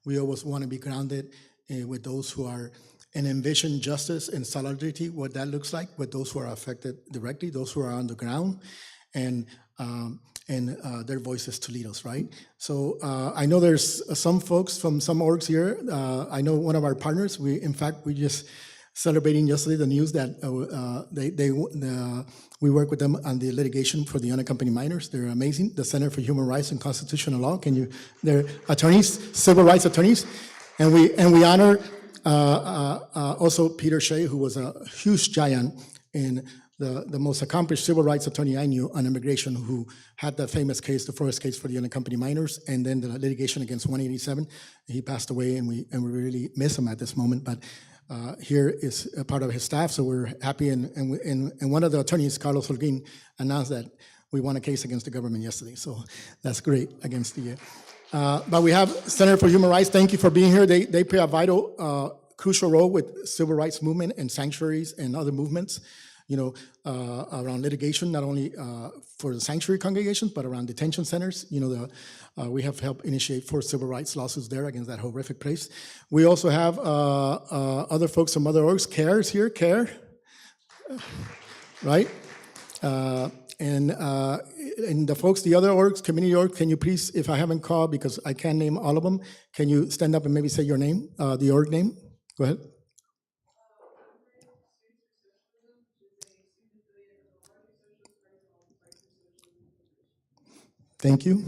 We always want to be grounded with those who are and envision justice and solidarity, what that looks like with those who are affected directly, those who are on the ground, and their voices to lead us, right? So I know there's some folks from some orgs here. I know one of our partners. In fact, we just celebrating yesterday the news that we work with them on the litigation for the unaccompanied minors. They're amazing. The Center for Human Rights and Constitutional Law. They're attorneys, civil rights attorneys, and we honor also Peter Shea, who was a huge giant in the most accomplished civil rights attorney I knew on immigration, who had the famous case, the first case for the unaccompanied minors, and then the litigation against 187. He passed away, and we really miss him at this moment. But here is a part of his staff, so we're happy. And one of the attorneys, Carlos Holguin, announced that we won a case against the government yesterday. So that's great against the. But we have Center for Human Rights. Thank you for being here. They play a vital, crucial role with civil rights movement and sanctuaries and other movements, around litigation, not only for the sanctuary congregations, but around detention centers. We have helped initiate 4 civil rights lawsuits there against that horrific place. We also have other folks from other orgs. CARE is here, CARE, right? And the folks, the other orgs, community orgs, can you please, if I haven't called, because I can't name all of them, can you stand up and maybe say your name, the org name? Go ahead. Thank you.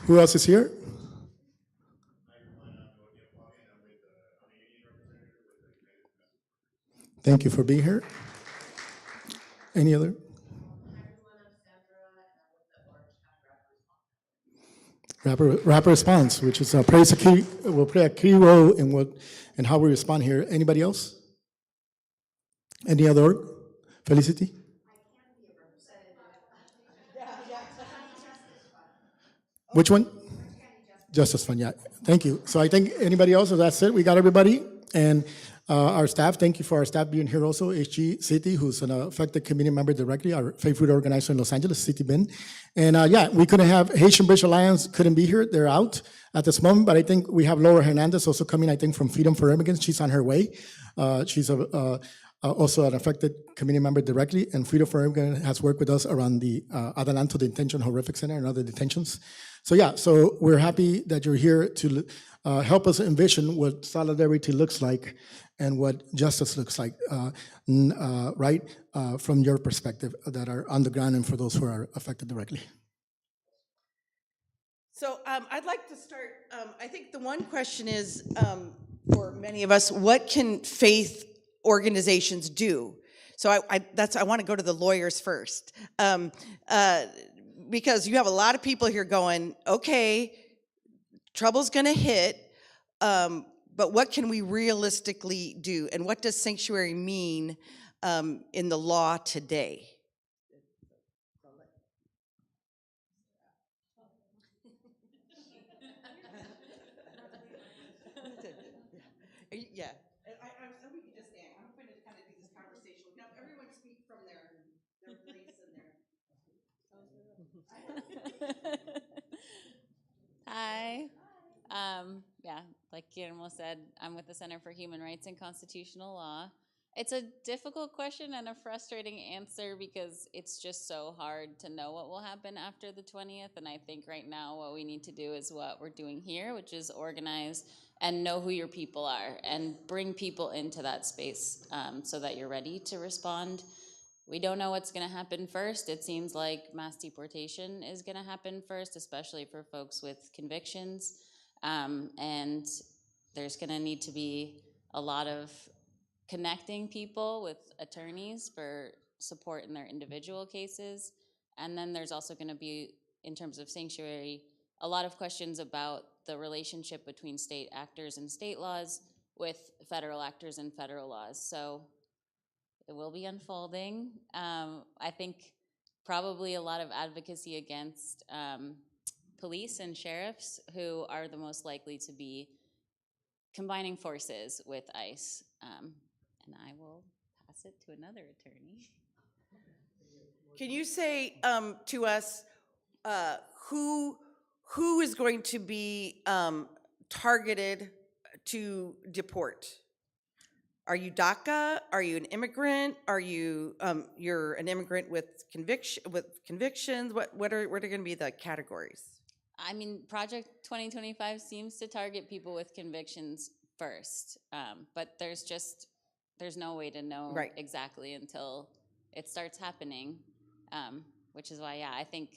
Who else is here? Thank you for being here. Any other? Rapid Response, which is will play a key role in how we respond here. Anybody else? Any other org? Felicity? Which one? Justice Fund, yeah. Thank you. So I think anybody else, so that's it. We got everybody. And our staff, thank you for our staff being here also. HG City, who's an affected community member directly, our favorite organizer in Los Angeles, City Ben. And we couldn't have, Haitian Bridge Alliance couldn't be here. They're out at this moment, but I think we have Laura Hernandez also coming, I think, from Freedom for Immigrants. She's on her way. She's also an affected community member directly, and Freedom for Immigrants has worked with us around the Adelanto Detention Horrific Center and other detentions. So we're happy that you're here to help us envision what solidarity looks like and what justice looks like, right, from your perspective that are on the ground and for those who are affected directly. So I'd like to start, I think the one question is, for many of us, what can faith organizations do? So I want to go to the lawyers first. Because you have a lot of people here going, okay, trouble's gonna hit, but what can we realistically do? And what does sanctuary mean in the law today? Yeah. We can just stand. I'm going to kind of do this conversation. Now, everyone speak from their place and their. Hi. Yeah, like Guillermo said, I'm with the Center for Human Rights and Constitutional Law. It's a difficult question and a frustrating answer because it's just so hard to know what will happen after the 20th. And I think right now what we need to do is what we're doing here, which is organize and know who your people are and bring people into that space so that you're ready to respond. We don't know what's going to happen first. It seems like mass deportation is going to happen first, especially for folks with convictions. And there's going to need to be a lot of connecting people with attorneys for support in their individual cases. And then there's also going to be, in terms of sanctuary, a lot of questions about the relationship between state actors and state laws with federal actors and federal laws. So it will be unfolding. I think probably a lot of advocacy against police and sheriffs, who are the most likely to be combining forces with ICE. And I will pass it to another attorney. Can you say to us who who is going to be targeted to deport? Are you DACA? Are you an immigrant? Are you you're an immigrant with convictions? What are going to be the categories? I mean, Project 2025 seems to target people with convictions first, but there's no way to know Right. exactly until it starts happening, which is why, yeah, I think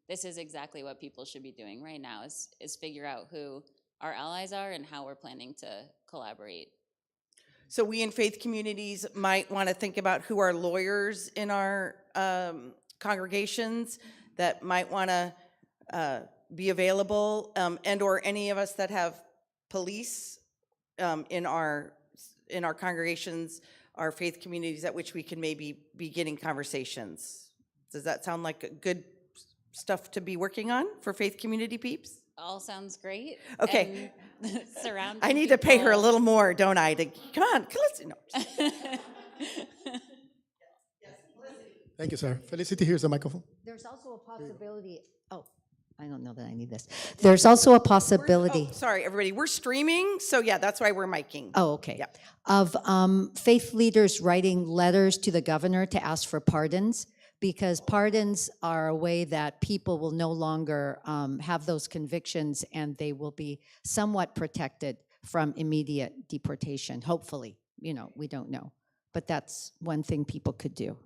this is exactly what people should be doing right now is figure out who our allies are and how we're planning to collaborate. So we in faith communities might want to think about who are lawyers in our congregations that might want to be available, and or any of us that have police in our congregations, our faith communities, at which we can maybe be getting conversations. Does that sound like good stuff to be working on for faith community peeps? All sounds great. Okay. And surrounding I need to pay her a people- little more, don't I? To come on, listen. No. Thank you, sir. Felicity, here's the microphone. There's also a possibility, oh, I don't know that I need this. There's also a possibility, Oh, sorry, everybody. We're streaming, so yeah, that's why we're miking. oh, okay, Yep. of faith leaders writing letters to the governor to ask for pardons, because pardons are a way that people will no longer have those convictions and they will be somewhat protected from immediate deportation, hopefully. You know, we don't know. But that's one thing people could do.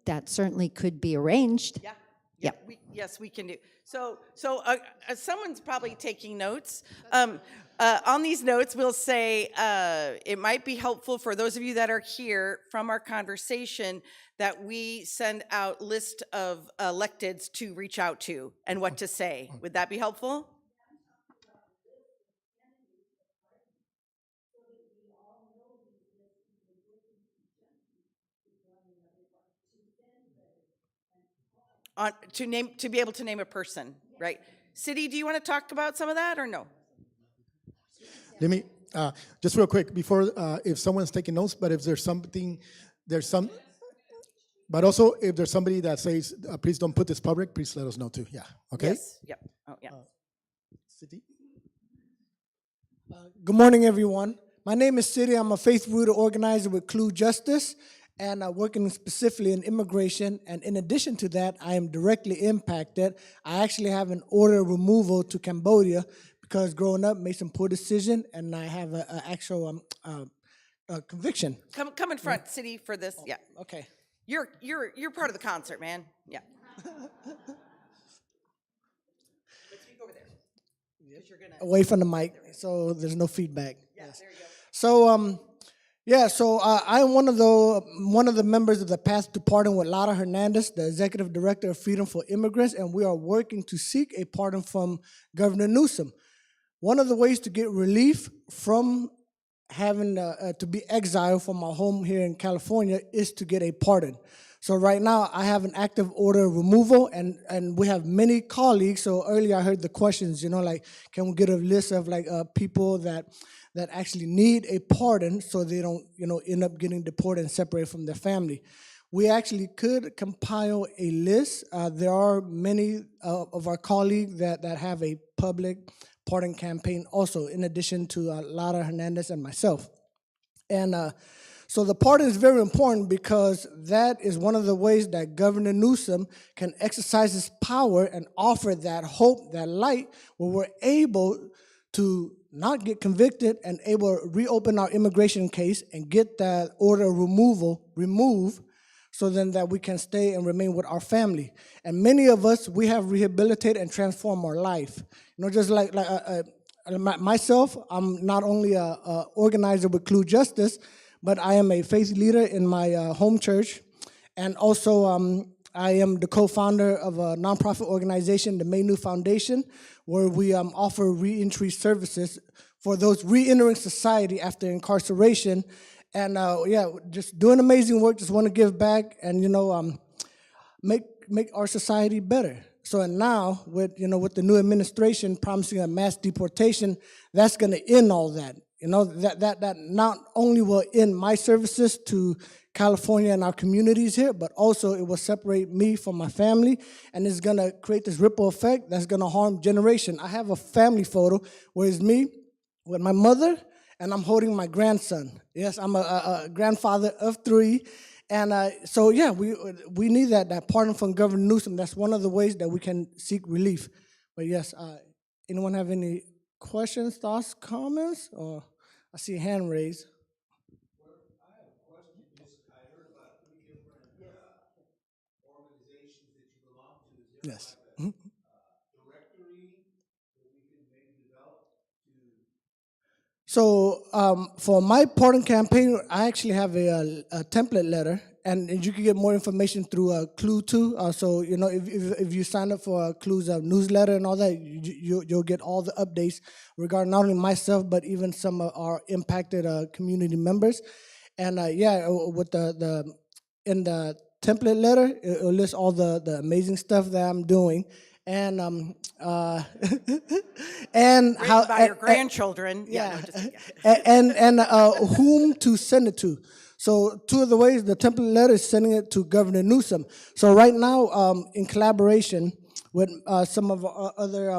That certainly could be arranged. Yeah. Yep. Yes, we can do. So someone's probably taking notes. On these notes, we'll say it might be helpful for those of you that are here from our conversation that we send out list of electeds to reach out to and what to say. Would that be helpful? To be able to name a person, right? City, do you want to talk about some of that or no? Let me, just real quick, before, if someone's taking notes, but if there's but also if there's somebody that says, please don't put this public, please let us know too, yeah, okay? Yes. Yep. Oh, yeah. City? Good morning, everyone. My name is City. I'm a faith-rooted organizer with Clue Justice, and working specifically in immigration. And in addition to that, I am directly impacted. I actually have an order of removal to Cambodia because growing up made some poor decision, and I have an actual conviction. Come in front, City, for this. Yeah. Okay. You're part of the concert, man. Yeah. Let's speak over there. 'Cause you're gonna. Away from the mic, so there's no feedback. Yeah. There you go. So, I am one of the members of the Path to Pardon with Lara Hernandez, the Executive Director of Freedom for Immigrants, and we are working to seek a pardon from Governor Newsom. One of the ways to get relief from having to be exiled from our home here in California is to get a pardon. So right now, I have an active order of removal, and we have many colleagues. So earlier I heard the questions, like, can we get a list of people that actually need a pardon so they don't, end up getting deported and separated from their family. We actually could compile a list. There are many of our colleagues that have a public pardon campaign also, in addition to Lara Hernandez and myself. And so the pardon is very important because that is one of the ways that Governor Newsom can exercise his power and offer that hope, that light, where we're able to not get convicted and able to reopen our immigration case and get that order of removal removed so then that we can stay and remain with our family. And many of us, we have rehabilitated and transformed our life. Just like myself, I'm not only a organizer with Clue Justice, but I am a faith leader in my home church. And also, I am the co-founder of a nonprofit organization, the Maynu Foundation, where we offer reentry services for those re-entering society after incarceration. And just doing amazing work, just want to give back and, make our society better. So and now, with the new administration promising a mass deportation, that's going to end all that. You know, that not only will end my services to California and our communities here, but also it will separate me from my family, and it's gonna create this ripple effect that's gonna harm generation. I have a family photo where it's me with my mother, and I'm holding my grandson. Yes, I'm a grandfather of 3, and so yeah, we need that pardon from Governor Newsom. That's one of the ways that we can seek relief. But yes, anyone have any questions, thoughts, comments? Or I see a hand raised. Yes. So for my pardon campaign, I actually have a template letter, and you can get more information through Clue too. So you know, if you sign up for Clue's newsletter and all that, you'll get all the updates regarding not only myself but even some of our impacted community members. And yeah, with the in the template letter, it'll list all the amazing stuff that I'm doing, and and Written how by your grandchildren. yeah, No, just kidding. and whom to send it to. So 2 of the ways, the template letter is sending it to Governor Newsom. So right now, in collaboration with some of our other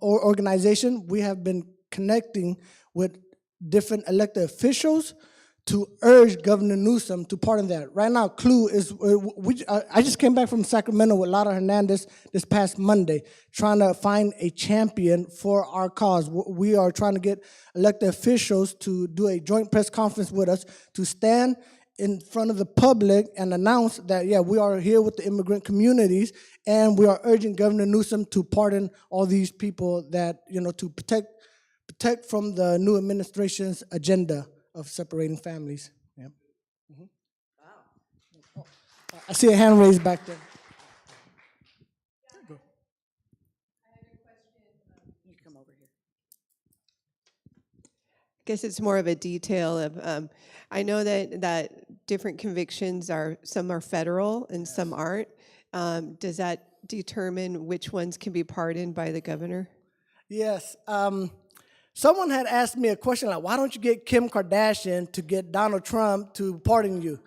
organizations, we have been connecting with different elected officials to urge Governor Newsom to pardon that. Right now, Clue is, I just came back from Sacramento with Laura Hernandez this past Monday, trying to find a champion for our cause. We are trying to get elected officials to do a joint press conference with us to stand in front of the public and announce that, yeah, we are here with the immigrant communities, and we are urging Governor Newsom to pardon all these people that, you know, to protect from the new administration's agenda of separating families. Yeah. Wow. I see a hand raised back there. You come over here. I guess it's more of a detail of, I know that different convictions some are federal and some aren't. Does that determine which ones can be pardoned by the governor? Yes. Someone had asked me a question like, why don't you get Kim Kardashian to get Donald Trump to pardon you?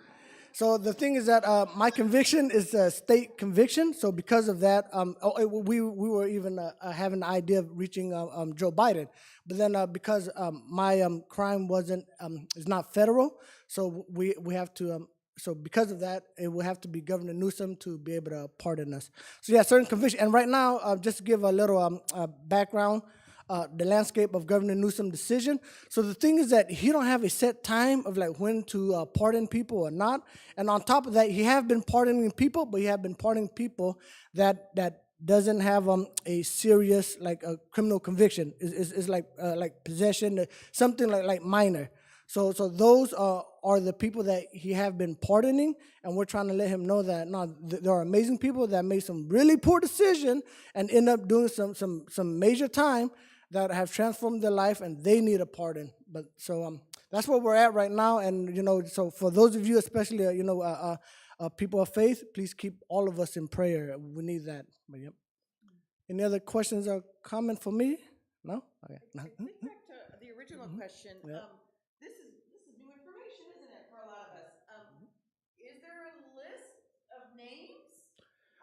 So the thing is that my conviction is a state conviction. So because of that, we were even having the idea of reaching Joe Biden. But then because my crime is not federal, so we have to, so because of that, it will have to be Governor Newsom to be able to pardon us. So yeah, certain conviction. And right now, just to give a little background, the landscape of Governor Newsom's decision. So the thing is that he don't have a set time of like when to pardon people or not. And on top of that, he have been pardoning people, but he have been pardoning people that doesn't have a serious like a criminal conviction. It's like possession, something like minor. So those are the people that he have been pardoning, and we're trying to let him know that no, there are amazing people that made some really poor decision and end up doing some major time that have transformed their life, and they need a pardon. But so that's where we're at right now, and you know, so for those of you, especially people of faith, please keep all of us in prayer. We need that. But yep. Any other questions or comment for me? No. Okay. Think back to the original question. Yeah. This is new information, isn't it, for a lot of us? Is there a list of names?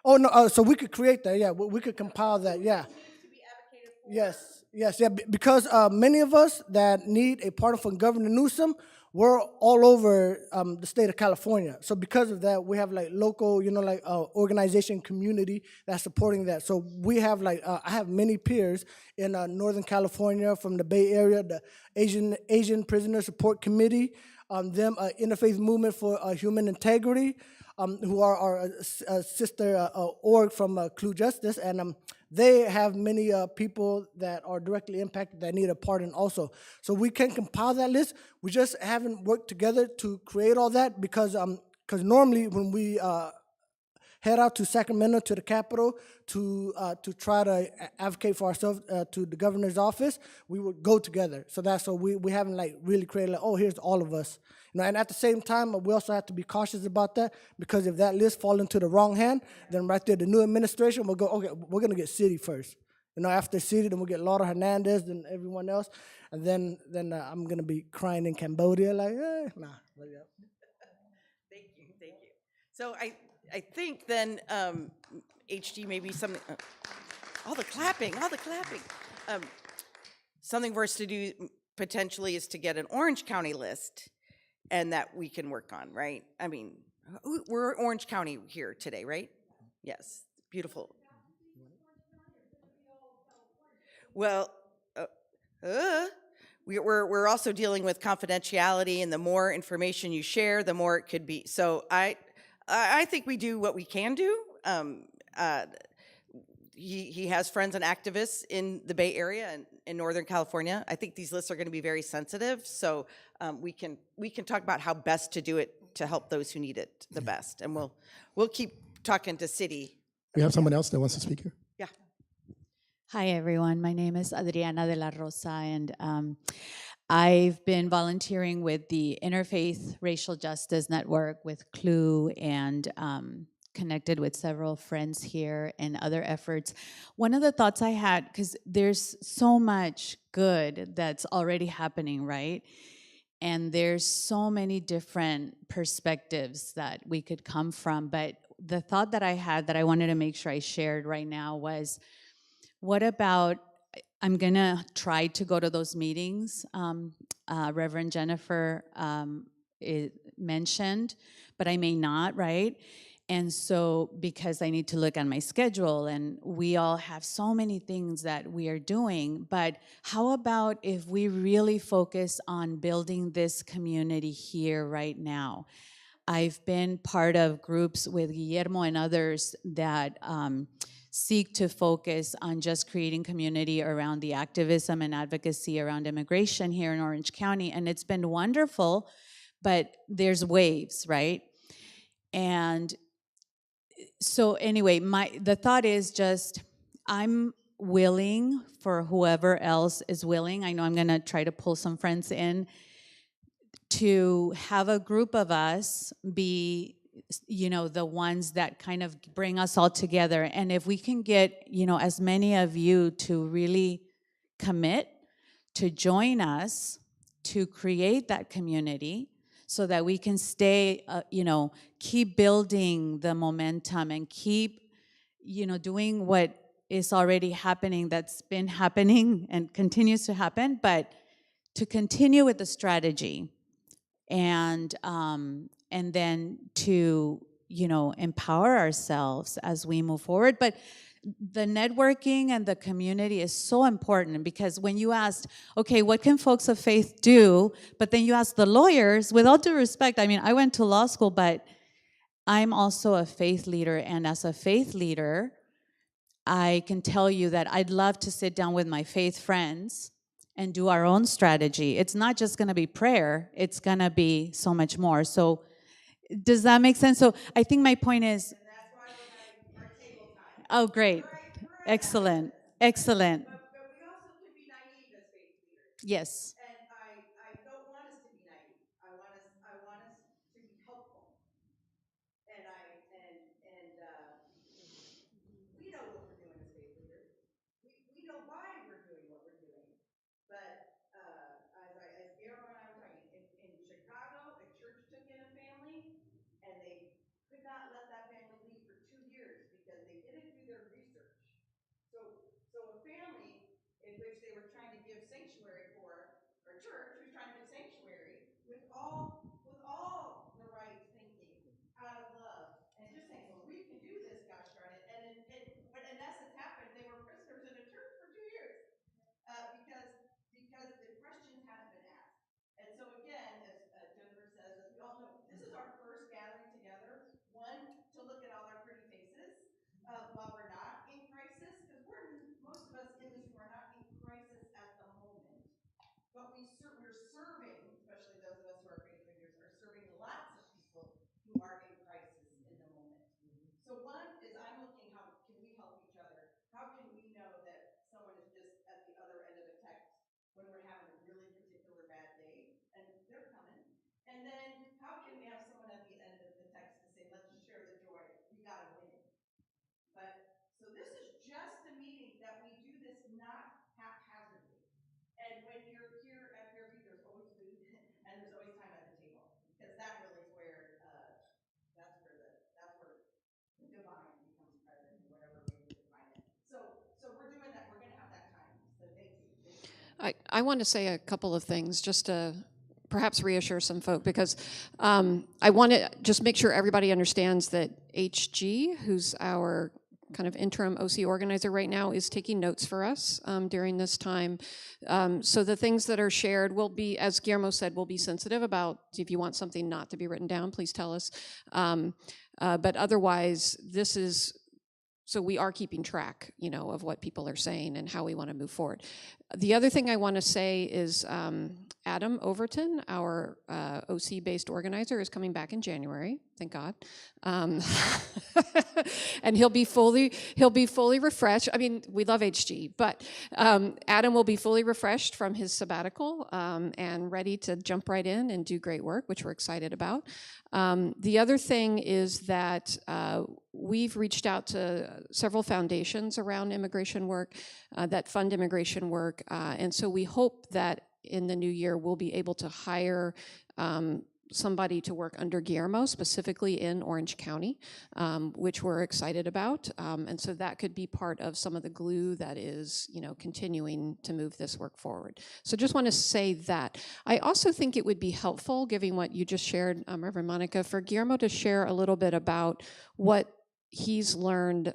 Oh no. So we could create that. Yeah, we could compile that. Yeah. Needs to be advocated for? Yes, yeah, because many of us that need a pardon from Governor Newsom, we're all over the state of California. So because of that, we have like local, organization community that's supporting that. So we have I have many peers in Northern California from the Bay Area, the Asian Prisoner Support Committee, Interfaith Movement for Human Integrity, who are our sister org from Clue Justice, and they have many people that are directly impacted that need a pardon also. So we can compile that list. We just haven't worked together to create all that because normally when we head out to Sacramento to the Capitol to try to advocate for ourselves to the governor's office, we would go together. So that's so we haven't really created here's all of us. And at the same time, we also have to be cautious about that because if that list falls into the wrong hand, then right there, the new administration will go, okay, we're going to get city first. after City, then we get Laura Hernandez, then everyone else, and then I'm gonna be crying in Cambodia, like, nah. But yeah. Thank you, thank you. So I think then, HG, maybe something, all the clapping, all the clapping. Something for us to do potentially is to get an Orange County list, and that we can work on, right? I mean, we're Orange County here today, right? Yes, beautiful. Well, we're also dealing with confidentiality, and the more information you share, the more it could be. So I think we do what we can do. He has friends and activists in the Bay Area and in Northern California. I think these lists are going to be very sensitive, so we can talk about how best to do it to help those who need it the best, and we'll keep talking to city. We have someone else that wants to speak here. Yeah. Hi, everyone. My name is Adriana de la Rosa, and I've been volunteering with the Interfaith Racial Justice Network with CLUE and connected with several friends here and other efforts. One of the thoughts I had, because there's so much good that's already happening, right? And there's so many different perspectives that we could come from. But the thought that I had that I wanted to make sure I shared right now was, what about, I'm gonna try to go to those meetings Reverend Jennifer mentioned, but I may not, right? And so, because I need to look at my schedule, and we all have so many things that we are doing, but how about if we really focus on building this community here right now? I've been part of groups with Guillermo and others that seek to focus on just creating community around the activism and advocacy around immigration here in Orange County, and it's been wonderful, but there's waves, right? And so anyway, the thought is just, I'm willing for whoever else is willing. I know I'm gonna try to pull some friends in to have a group of us be, the ones that kind of bring us all together. And if we can get, as many of you to really commit to join us to create that community, so that we can stay, keep building the momentum and keep, doing what is already happening, that's been happening and continues to happen, but to continue with the strategy and then to, empower ourselves as we move forward. But the networking and the community is so important, because when you asked, okay, what can folks of faith do? But then you ask the lawyers, with all due respect, I mean, I went to law school, but I'm also a faith leader. And as a faith leader, I can tell you that I'd love to sit down with my faith friends and do our own strategy. It's not just gonna be prayer, it's gonna be so much more. So does that make sense? So I think my point is, And that's why we're having our table time. oh, great. Excellent. Excellent. But we also can be naive as faith leaders. Yes. And I don't want us to be naive. I want us to be helpful. And we know what we're doing as faith leaders. We know why we're doing what we're doing. But as Guillermo and I were talking, in Chicago, a church took in a family, and they could not let that family leave for 2 years because they didn't do their research. So a family in which they were trying to give sanctuary for I want to say a couple of things just to perhaps reassure some folk, because I want to just make sure everybody understands that HG, who's our kind of interim OC organizer right now, is taking notes for us during this time. So the things that are shared will be, as Guillermo said, we'll be sensitive about. If you want something not to be written down, please tell us. But otherwise, this is, so we are keeping track, you know, of what people are saying and how we want to move forward. The other thing I want to say is Adam Overton, our OC-based organizer, is coming back in January. Thank God, and he'll be fully refreshed. I mean, we love HG, but Adam will be fully refreshed from his sabbatical and ready to jump right in and do great work, which we're excited about. The other thing is that we've reached out to several foundations around immigration work that fund immigration work, and so we hope that in the new year we'll be able to hire somebody to work under Guillermo, specifically in Orange County, which we're excited about. And so that could be part of some of the glue that is, you know, continuing to move this work forward. So just want to say that. I also think it would be helpful, given what you just shared, Reverend Monica, for Guillermo to share a little bit about what he's learned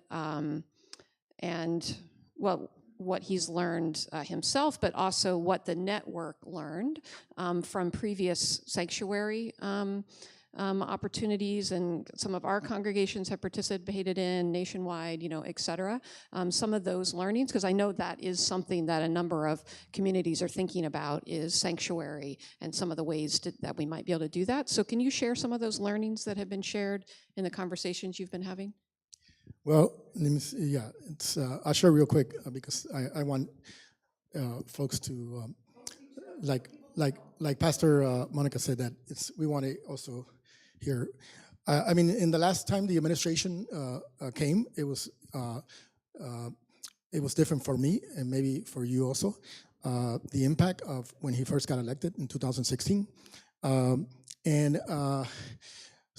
and, well, what he's learned himself, but also what the network learned from previous sanctuary opportunities, and some of our congregations have participated in nationwide, you know, et cetera. Some of those learnings, because I know that is something that a number of communities are thinking about, is sanctuary and some of the ways that we might be able to do that. So can you share some of those learnings that have been shared in the conversations you've been having? Well, let me see, yeah, I'll share real quick because I want folks to, like Pastor Monica said, that we want to also hear. I mean, in the last time the administration came, it was different for me and maybe for you also. The impact of when he first got elected in 2016,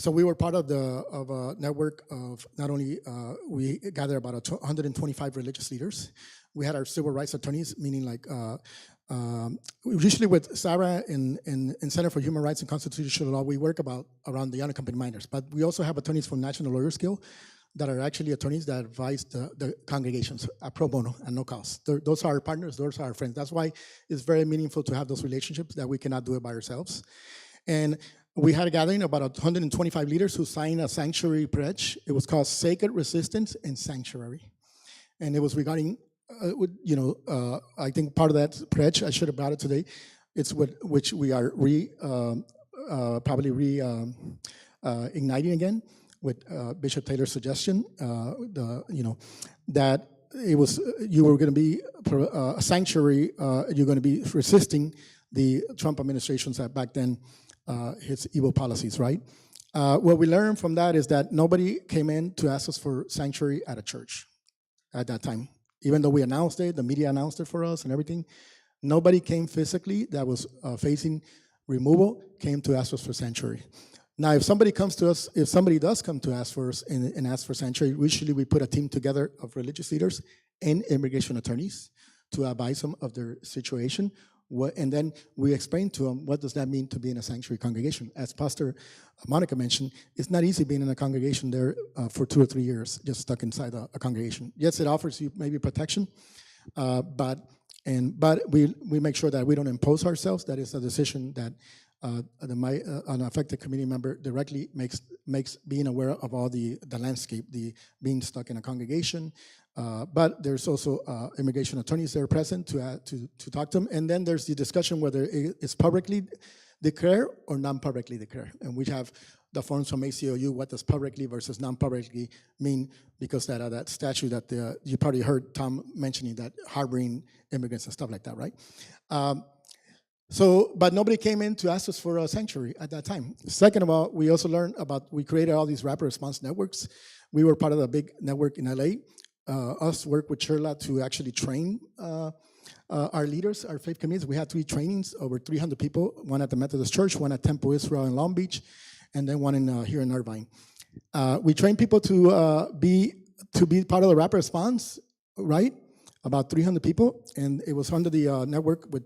so we were part of a network of not only, we gathered about 125 religious leaders. We had our civil rights attorneys, meaning like, usually with Sarah in Center for Human Rights and Constitutional Law, we work around the unaccompanied minors, but we also have attorneys from National Lawyers Guild that are actually attorneys that advise the congregations pro bono and no cost. Those are our partners, those are our friends. That's why it's very meaningful to have those relationships, that we cannot do it by ourselves. And we had a gathering of about 125 leaders who signed a sanctuary pledge. It was called Sacred Resistance and Sanctuary. And it was regarding, I think part of that pledge, I should have brought it today, it's which we are igniting again with Bishop Taylor's suggestion, that it was, you were going to be a sanctuary, you're going to be resisting the Trump administration's back then, his evil policies, right? What we learned from that is that nobody came in to ask us for sanctuary at a church at that time. Even though we announced it, the media announced it for us and everything, nobody came physically that was facing removal, came to ask us for sanctuary. Now, if somebody comes to us, if somebody does come to ask for us and ask for sanctuary, usually we put a team together of religious leaders and immigration attorneys to advise them of their situation. And then we explain to them, what does that mean to be in a sanctuary congregation? As Pastor Monica mentioned, it's not easy being in a congregation there for 2 or 3 years, just stuck inside a congregation. Yes, it offers you maybe protection, but we make sure that we don't impose ourselves. That is a decision that an affected community member directly makes being aware of all the landscape, the being stuck in a congregation. But there's also immigration attorneys that are present to talk to them. And then there's the discussion whether it's publicly declared or non-publicly declared. And we have the forms from ACLU, what does publicly versus non-publicly mean, because that statute that you probably heard Tom mentioning, that harboring immigrants and stuff like that, right? But nobody came in to ask us for a sanctuary at that time. Second of all, we also learned we created all these rapid response networks. We were part of a big network in LA. Us work with Sherla to actually train our leaders, our faith communities. We had 3 trainings, over 300 people, one at the Methodist Church, one at Temple Israel in Long Beach, and then one here in Irvine. We train people to be part of the rapid response, right? about 300 people, and it was under the network with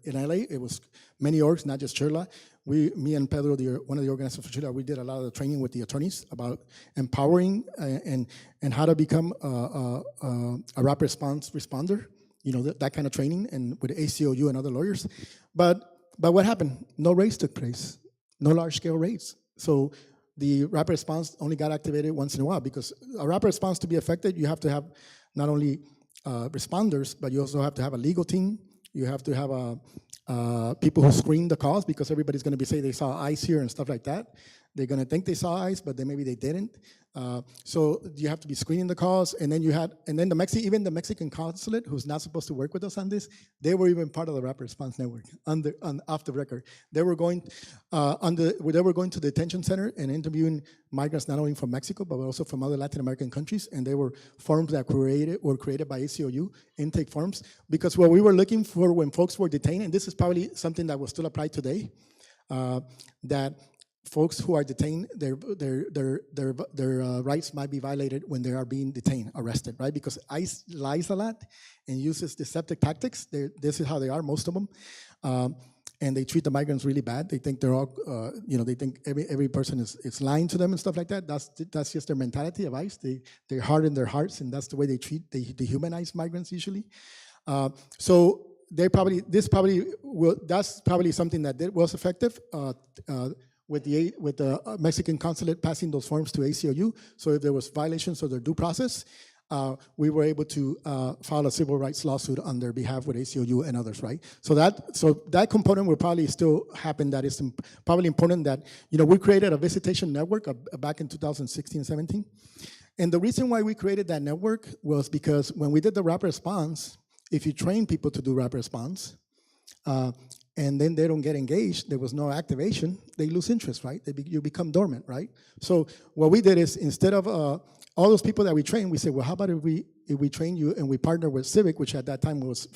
in LA. It was many orgs, not just Chirla. Me and Pedro, one of the organizers for Chirla, we did a lot of the training with the attorneys about empowering and how to become a rapid response responder. You know, that kind of training, and with ACLU and other lawyers. But what happened? No raids took place, no large-scale raids. So the rapid response only got activated once in a while, because a rapid response to be effective, you have to have not only responders, but you also have to have a legal team. You have to have people who screen the calls, because everybody's going to say they saw ICE here and stuff like that. They're going to think they saw ICE, but then maybe they didn't. So you have to be screening the calls, and then even the Mexican consulate, who's not supposed to work with us on this, they were even part of the rapid response network off the record. They were going to the detention center and interviewing migrants not only from Mexico but also from other Latin American countries, and they were forms that were created by ACLU, intake forms, because what we were looking for when folks were detained, and this is probably something that will still apply today, that folks who are detained, their rights might be violated when they are being detained, arrested, right? Because ICE lies a lot and uses deceptive tactics. This is how they are, most of them. And they treat the migrants really bad. They think they're all, they think every person is lying to them and stuff like that. That's just their mentality of ICE. They harden their hearts, and that's the way they dehumanize migrants usually. So that's probably something that was effective. With the Mexican consulate passing those forms to ACLU. So if there was violations of their due process, we were able to file a civil rights lawsuit on their behalf with ACLU and others, right? So that component will probably still happen. That is probably important that, we created a visitation network back in 2016-17. And the reason why we created that network was because when we did the rapid response, if you train people to do rapid response, and then they don't get engaged, there was no activation, they lose interest, right? You become dormant, right? So what we did is, instead of all those people that we trained, we said, well, how about if we train you and we partner with Civic, which at that time was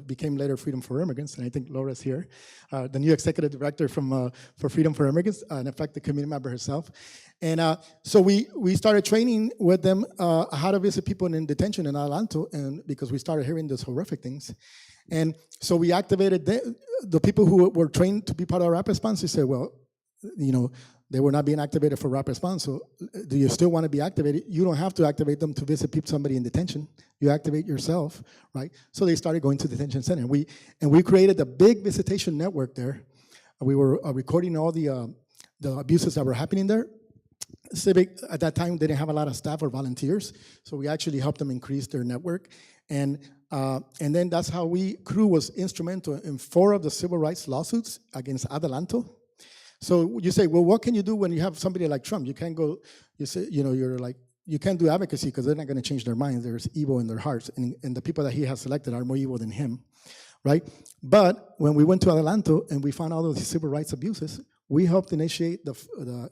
became later Freedom for Immigrants, and I think Laura's here, the new executive director for Freedom for Immigrants, and in fact, the community member herself. And so we started training with them how to visit people in detention in Adelanto, and because we started hearing these horrific things. And so we activated the people who were trained to be part of our rapid response. They said, well, they were not being activated for rapid response, so do you still want to be activated? You don't have to activate them to visit somebody in detention. You activate yourself, right? So they started going to the detention center. And we created a big visitation network there. We were recording all the abuses that were happening there. Civic, at that time, they didn't have a lot of staff or volunteers, so we actually helped them increase their network. And then that's how Crew was instrumental in 4 of the civil rights lawsuits against Adelanto. So you say, well, what can you do when you have somebody like Trump? You can't go, you can't do advocacy because they're not going to change their minds. There's evil in their hearts, and the people that he has selected are more evil than him, right? But when we went to Adelanto and we found all those civil rights abuses, we helped initiate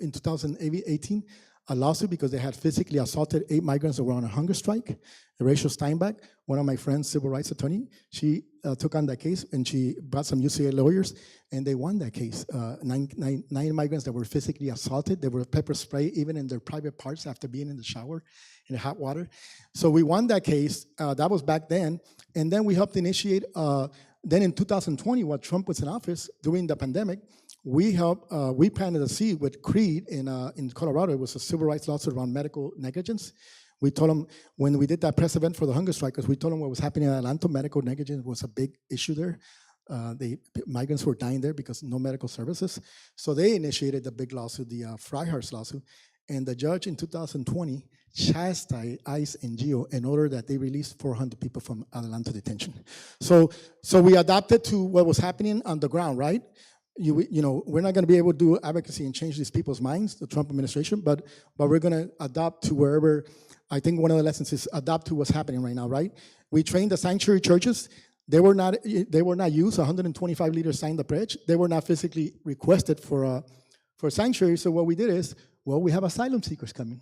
in 2018 a lawsuit because they had physically assaulted 8 migrants that were on a hunger strike. Rachel Steinbach, one of my friends, civil rights attorney, she took on that case, and she brought some UCLA lawyers, and they won that case. 9 migrants that were physically assaulted. They were pepper sprayed even in their private parts after being in the shower in the hot water. So we won that case. That was back then. And then we helped initiate, then in 2020, while Trump was in office during the pandemic, we planted a seed with CREED in Colorado. It was a civil rights lawsuit around medical negligence. We told them, when we did that press event for the hunger strikers, we told them what was happening in Adelanto. Medical negligence was a big issue there. Migrants were dying there because no medical services. So they initiated the big lawsuit, the Freiherz lawsuit. And the judge in 2020 chastised ICE and GEO in order that they release 400 people from Adelanto detention. So we adapted to what was happening on the ground, right? We're not going to be able to do advocacy and change these people's minds, the Trump administration, but we're going to adopt to wherever. I think one of the lessons is adapt to what's happening right now, right? We trained the sanctuary churches. They were not used. 125 leaders signed the pledge. They were not physically requested for sanctuary. So what we did is, well, we have asylum seekers coming,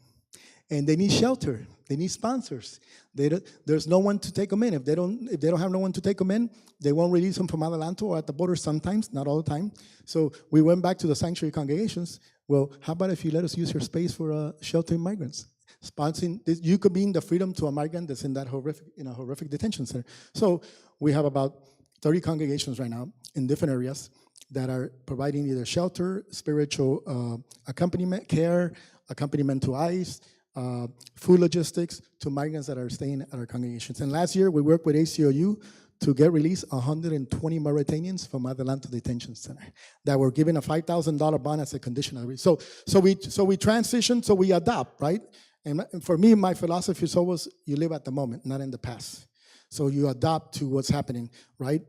and they need shelter. They need sponsors. There's no one to take them in. If they don't have no one to take them in, they won't release them from Adelanto or at the border sometimes, not all the time. So we went back to the sanctuary congregations. Well, how about if you let us use your space for sheltering migrants? sponsoring this. You could mean the freedom to a migrant that's in that horrific detention center. So we have about 30 congregations right now in different areas that are providing either shelter, spiritual accompaniment, care, accompaniment to ICE, food logistics to migrants that are staying at our congregations. And last year, we worked with ACLU to get released 120 Mauritanians from Adelanto Detention Center that were given a $5,000 bond as a conditional release. So we transition, so we adopt, right? And for me, my philosophy is always you live at the moment, not in the past. So you adapt to what's happening, right?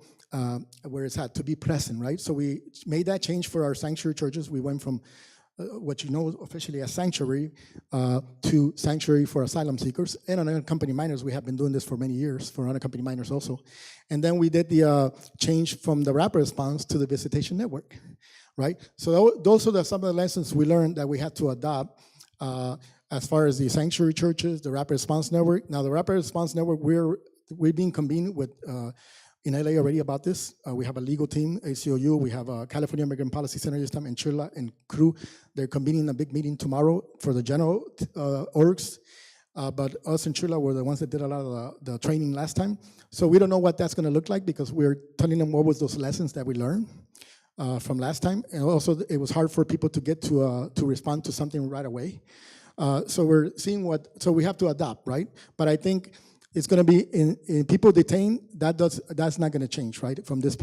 Where it's at, to be present, right? So we made that change for our sanctuary churches. We went from what you know officially as sanctuary to sanctuary for asylum seekers and unaccompanied minors. We have been doing this for many years for unaccompanied minors also. And then we did the change from the rapid response to the visitation network, right? So those are some of the lessons we learned that we had to adopt as far as the sanctuary churches, the rapid response network. Now the rapid response network, we've been convened with in LA already about this. We have a legal team, ACLU. We have a California Immigrant Policy Center this time, and Chirla and crew. They're convening a big meeting tomorrow for the general orgs. But us and Chirla were the ones that did a lot of the training last time. So we don't know what that's going to look like because we're telling them what was those lessons that we learned from last time. And also, it was hard for people to get to respond to something right away. So we're seeing so we have to adapt, right? But I think it's going to be in people detained. That's not going to change, right? From this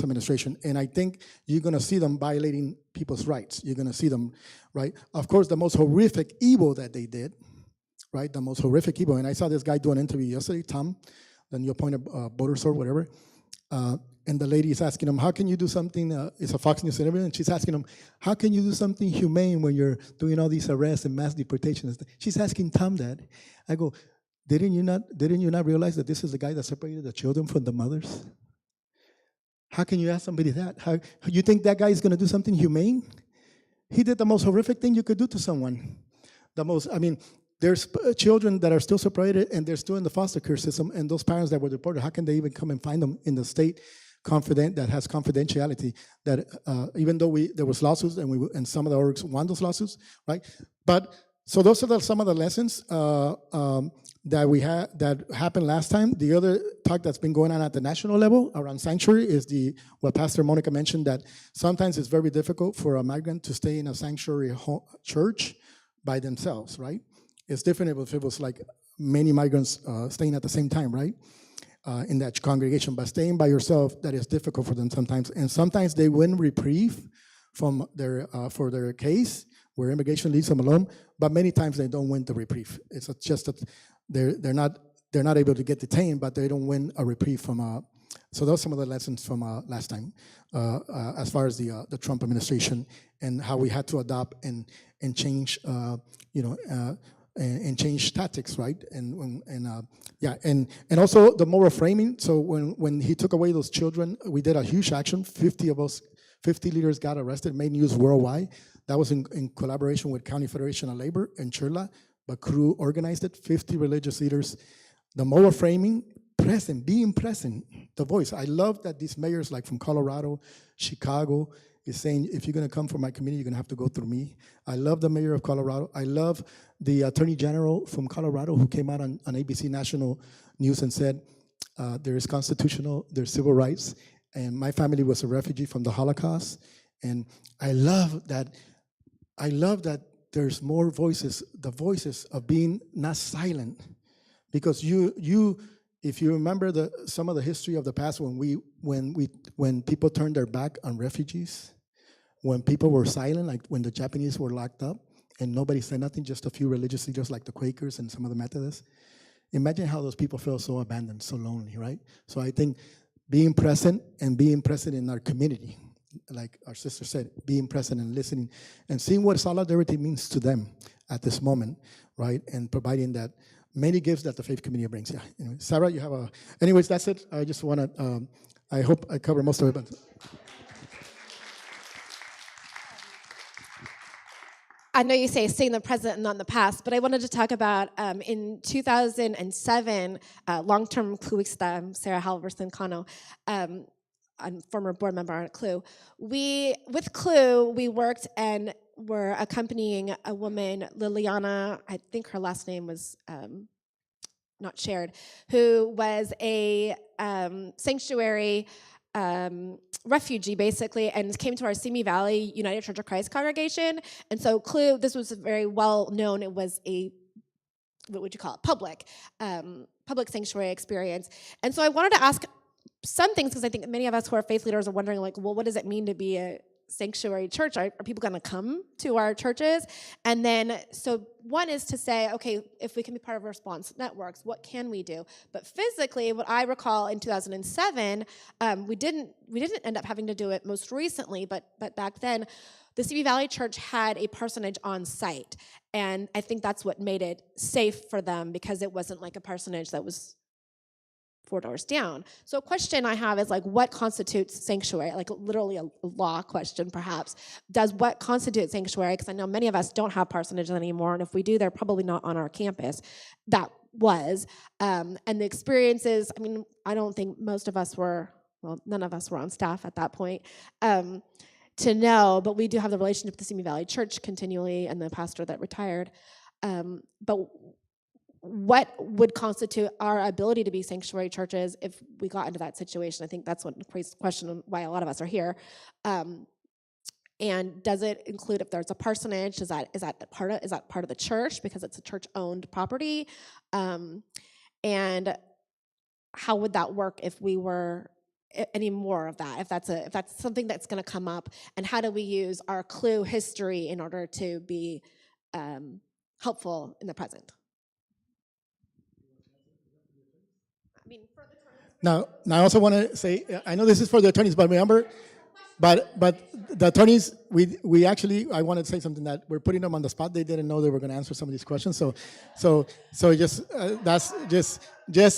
administration, and I think you're going to see them violating people's rights. You're going to see them, right? Of course, the most horrific evil that they did, right? The most horrific evil. And I saw this guy do an interview yesterday, Tom, the new appointed border or whatever, and the lady is asking him, "How can you do something?" It's a Fox News interview, and she's asking him, "How can you do something humane when you're doing all these arrests and mass deportations?" She's asking Tom that. I go, Didn't you not realize that this is the guy that separated the children from the mothers? How can you ask somebody that? How you think that guy is going to do something humane? He did the most horrific thing you could do to someone. There's children that are still separated and they're still in the foster care system, and those parents that were deported, how can they even come and find them in the state that has confidentiality? That even though there was lawsuits and some of the orgs won those lawsuits, right? But so those are some of the lessons that happened last time. The other talk that's been going on at the national level around sanctuary is what Pastor Monica mentioned, that sometimes it's very difficult for a migrant to stay in a sanctuary church by themselves, right? It's different if it was like many migrants staying at the same time, right? In that congregation, but staying by yourself, that is difficult for them sometimes. And sometimes they win reprieve from for their case, where immigration leaves them alone, but many times they don't win the reprieve. It's just that they're not able to get detained, but they don't win a reprieve from. So those are some of the lessons from last time, as far as the Trump administration and how we had to adopt and change, and change tactics, right? And also the moral framing. So when he took away those children, we did a huge action. 50 leaders got arrested, made news worldwide. That was in collaboration with County Federation of Labor and Chirla, but crew organized it. 50 religious leaders. The moral framing, being present, the voice. I love that these mayors, like from Colorado, Chicago, is saying, if you're going to come from my community, you're going to have to go through me. I love the mayor of Colorado. I love the attorney general from Colorado who came out on ABC National News and said, there is constitutional, there's civil rights, and my family was a refugee from the Holocaust. And I love that there's more voices, the voices of being not silent. Because if you remember some of the history of the past, when people turned their back on refugees, when people were silent, like when the Japanese were locked up and nobody said nothing, just a few religious leaders like the Quakers and some of the Methodists. Imagine how those people feel so abandoned, so lonely, right? So I think being present in our community, like our sister said, being present and listening and seeing what solidarity means to them at this moment, right? And providing that many gifts that the faith community brings. Yeah. Anyway, Sarah, you have anyways, that's it. I just want to, I hope I cover most of it. But I know you say stay in the present and not in the past, but I wanted to talk about in 2007, long-term Cluista, Sarah Halverson Cano, I'm former board member at Clue. With Clue, we worked and were accompanying a woman, Liliana, I think her last name was not shared, who was a sanctuary refugee, basically, and came to our Simi Valley United Church of Christ congregation. And so Clue, this was very well known. It was a, what would you call it, public sanctuary experience. And so I wanted to ask some things, because I think many of us who are faith leaders are wondering, like, well, what does it mean to be a sanctuary church? Are people going to come to our churches? And then, so one is to say, okay, if we can be part of response networks, what can we do? But physically, what I recall in 2007, we didn't end up having to do it most recently, but back then, the Simi Valley Church had a parsonage on site. And I think that's what made it safe for them, because it wasn't like a parsonage that was 4 doors down. So a question I have is, like, what constitutes sanctuary? Like, literally a law question, perhaps. Does what constitutes sanctuary? Because I know many of us don't have parsonages anymore, and if we do, they're probably not on our campus. That was. And the experiences, I mean, I don't think most of us were, well, none of us were on staff at that point, to know, but we do have the relationship with the Simi Valley Church continually, and the pastor that retired. But what would constitute our ability to be sanctuary churches if we got into that situation? I think that's what creates the question why a lot of us are here. And does it include, if there's a parsonage, is that part of the church because it's a church-owned property? And how would that work if we were any more of that? If that's something that's going to come up, and how do we use our Clue history in order to be helpful in the present? Now, I also want to say, I know this is for the attorneys, but remember, but the attorneys, we actually, I want to say something, that we're putting them on the spot. They didn't know they were going to answer some of these questions. So just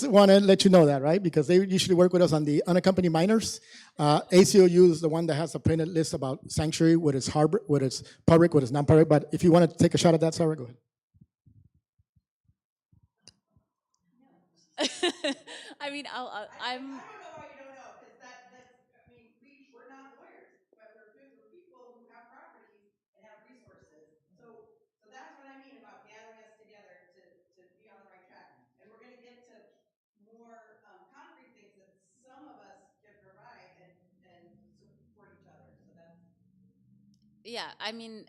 want to let you know that, right? Because they usually work with us on the unaccompanied minors. ACLU is the one that has a printed list about sanctuary, what is harbor, what is public, what is non-public. But if you want to take a shot at that, Sarah, go ahead. I mean, I'm. I don't know why you don't know, because that's, I mean, we're not lawyers, but we're people who have properties and have resources. So that's what I mean about gathering us together to be on the right track. And we're going to get to more concrete things that some of us can provide and support each other. So that's. Yeah, I mean,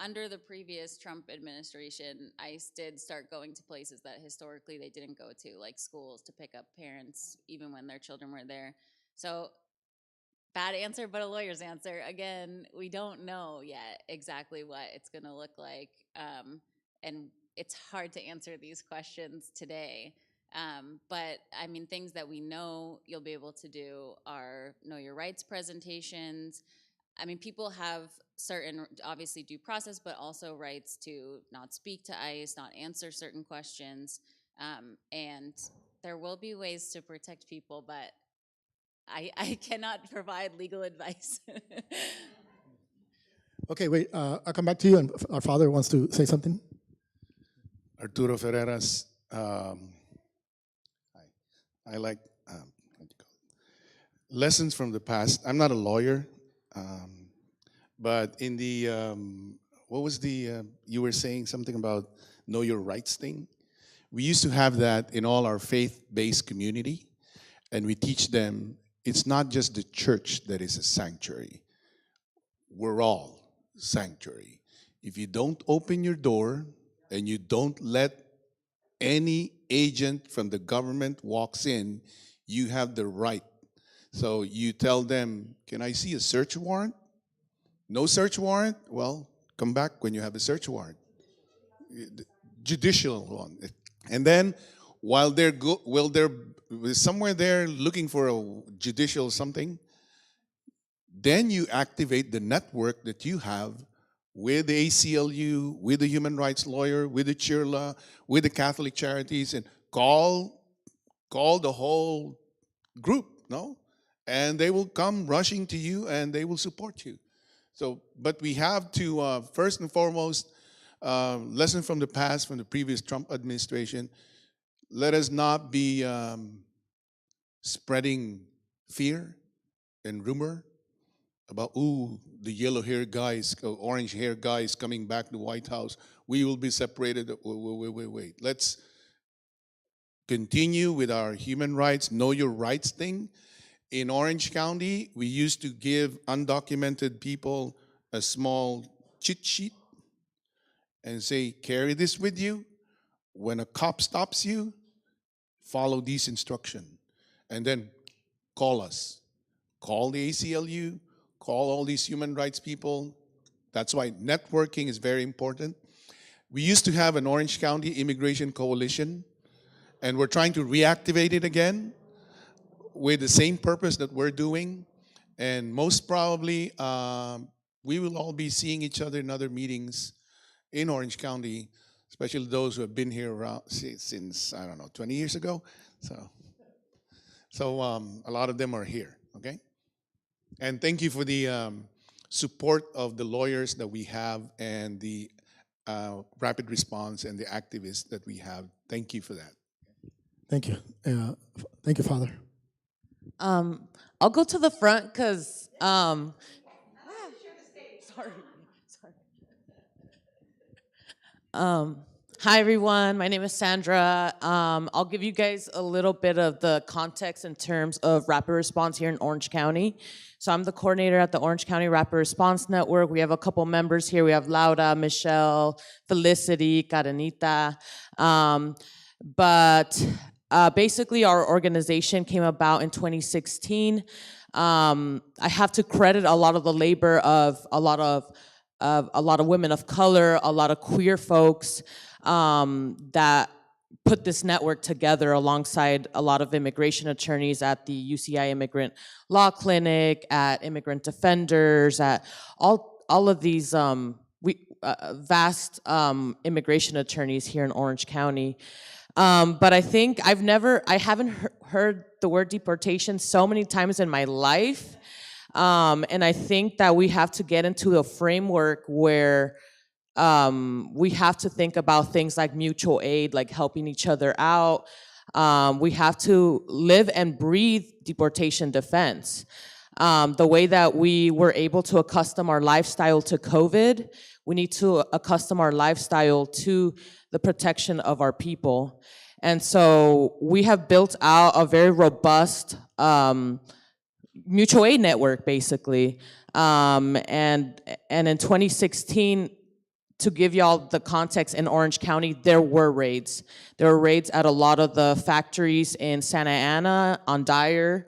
under the previous Trump administration, ICE did start going to places that historically they didn't go to, like schools, to pick up parents even when their children were there. So, bad answer, but a lawyer's answer. Again, we don't know yet exactly what it's going to look like, and it's hard to answer these questions today. But I mean, things that we know you'll be able to do are Know Your Rights presentations. I mean, people have certain, obviously, due process, but also rights to not speak to ICE, not answer certain questions. And there will be ways to protect people, but I cannot provide legal advice. Okay, wait, I'll come back to you, and our father wants to say something. Arturo Ferreras. I like lessons from the past. I'm not a lawyer. But in the, what was the, you were saying something about Know Your Rights thing? We used to have that in all our faith-based community, and we teach them it's not just the church that is a sanctuary. We're all sanctuary. If you don't open your door and you don't let any agent from the government walks in, you have the right. So you tell them, can I see a search warrant? No search warrant? Well, come back when you have a search warrant. Judicial one. And then while they're somewhere there looking for a judicial something, then you activate the network that you have with the ACLU, with the human rights lawyer, with the CHIRLA, with the Catholic Charities, and call the whole group, no? And they will come rushing to you and they will support you. So, but we have to, first and foremost, lesson from the past, from the previous Trump administration, let us not be spreading fear and rumor. about, ooh, the yellow hair guys, orange hair guys coming back to the White House. We will be separated. Wait. Let's continue with our human rights, know your rights thing. In Orange County, we used to give undocumented people a small cheat sheet and say, carry this with you. When a cop stops you, follow these instructions. And then call us. Call the ACLU, call all these human rights people. That's why networking is very important. We used to have an Orange County Immigration Coalition, and we're trying to reactivate it again with the same purpose that we're doing. And most probably, we will all be seeing each other in other meetings in Orange County, especially those who have been here around since, I don't know, 20 years ago. So a lot of them are here, okay? And thank you for the support of the lawyers that we have and the rapid response and the activists that we have. Thank you for that. Thank you. Thank you, Father. I'll go to the front because, hi everyone, my name is Sandra. I'll give you guys a little bit of the context in terms of rapid response here in Orange County. So I'm the coordinator at the Orange County Rapid Response Network. We have a couple members here. We have Laura, Michelle, Felicity, Karenita. Basically, our organization came about in 2016. I have to credit a lot of the labor of a lot of women of color, a lot of queer folks that put this network together alongside a lot of immigration attorneys at the UCI Immigrant Law Clinic, at Immigrant Defenders, at all of these vast immigration attorneys here in Orange County. But I think I haven't heard the word deportation so many times in my life. And I think that we have to get into a framework where we have to think about things like mutual aid, like helping each other out. We have to live and breathe deportation defense. The way that we were able to accustom our lifestyle to COVID, we need to accustom our lifestyle to the protection of our people. And so we have built out a very robust mutual aid network, basically. And in 2016, to give y'all the context, in Orange County, there were raids. There were raids at a lot of the factories in Santa Ana on Dyer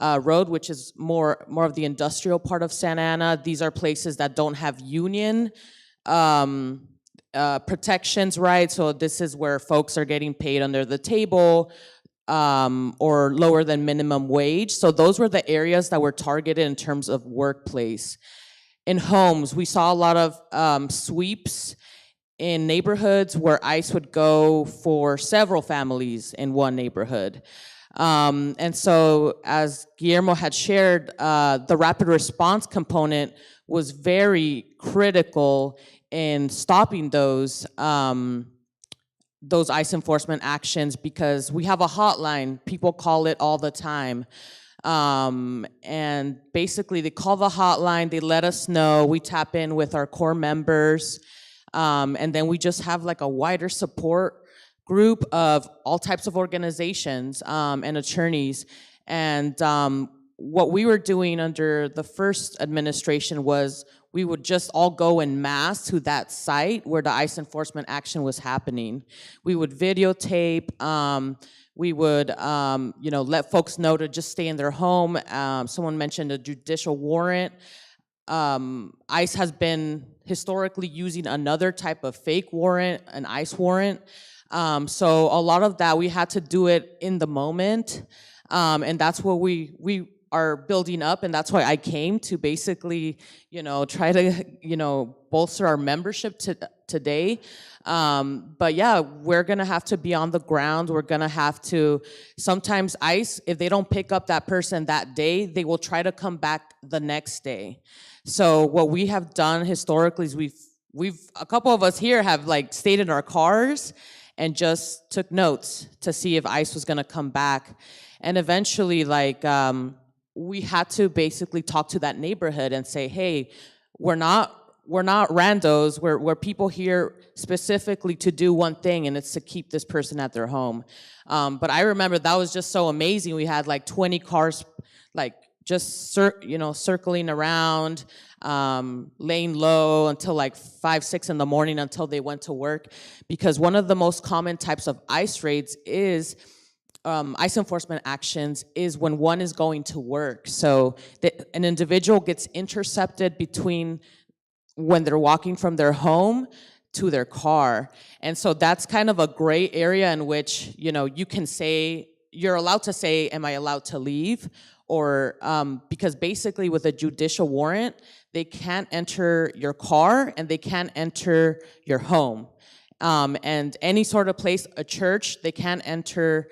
Road, which is more of the industrial part of Santa Ana. These are places that don't have union protections, right? So this is where folks are getting paid under the table or lower than minimum wage. So those were the areas that were targeted in terms of workplace. In homes, we saw a lot of sweeps in neighborhoods where ICE would go for several families in one neighborhood. And so, as Guillermo had shared, the rapid response component was very critical in stopping those ICE enforcement actions, because we have a hotline. People call it all the time. And basically they call the hotline, they let us know, we tap in with our core members, and then we just have like a wider support group of all types of organizations and attorneys. And what we were doing under the first administration was we would just all go en masse to that site where the ICE enforcement action was happening. We would videotape, we would let folks know to just stay in their home. Someone mentioned a judicial warrant. ICE has been historically using another type of fake warrant, an ICE warrant. So a lot of that, we had to do it in the moment. And that's what we are building up, and that's why I came to basically, try to, bolster our membership today. But yeah, we're gonna have to be on the ground. We're gonna have to, sometimes ICE, if they don't pick up that person that day, they will try to come back the next day. So what we have done historically is we've a couple of us here have like stayed in our cars and just took notes to see if ICE was gonna come back. And eventually, we had to basically talk to that neighborhood and say, hey, we're not randos, we're people here specifically to do one thing, and it's to keep this person at their home. But I remember that was just so amazing. We had like 20 cars, like just circling around, laying low until like 5, 6 in the morning until they went to work. Because one of the most common types of ICE raids is ICE enforcement actions is when one is going to work. So an individual gets intercepted between when they're walking from their home to their car. And so that's kind of a gray area in which, you can say, you're allowed to say, am I allowed to leave? Or because basically with a judicial warrant, they can't enter your car and they can't enter your home. And any sort of place, a church, they can't enter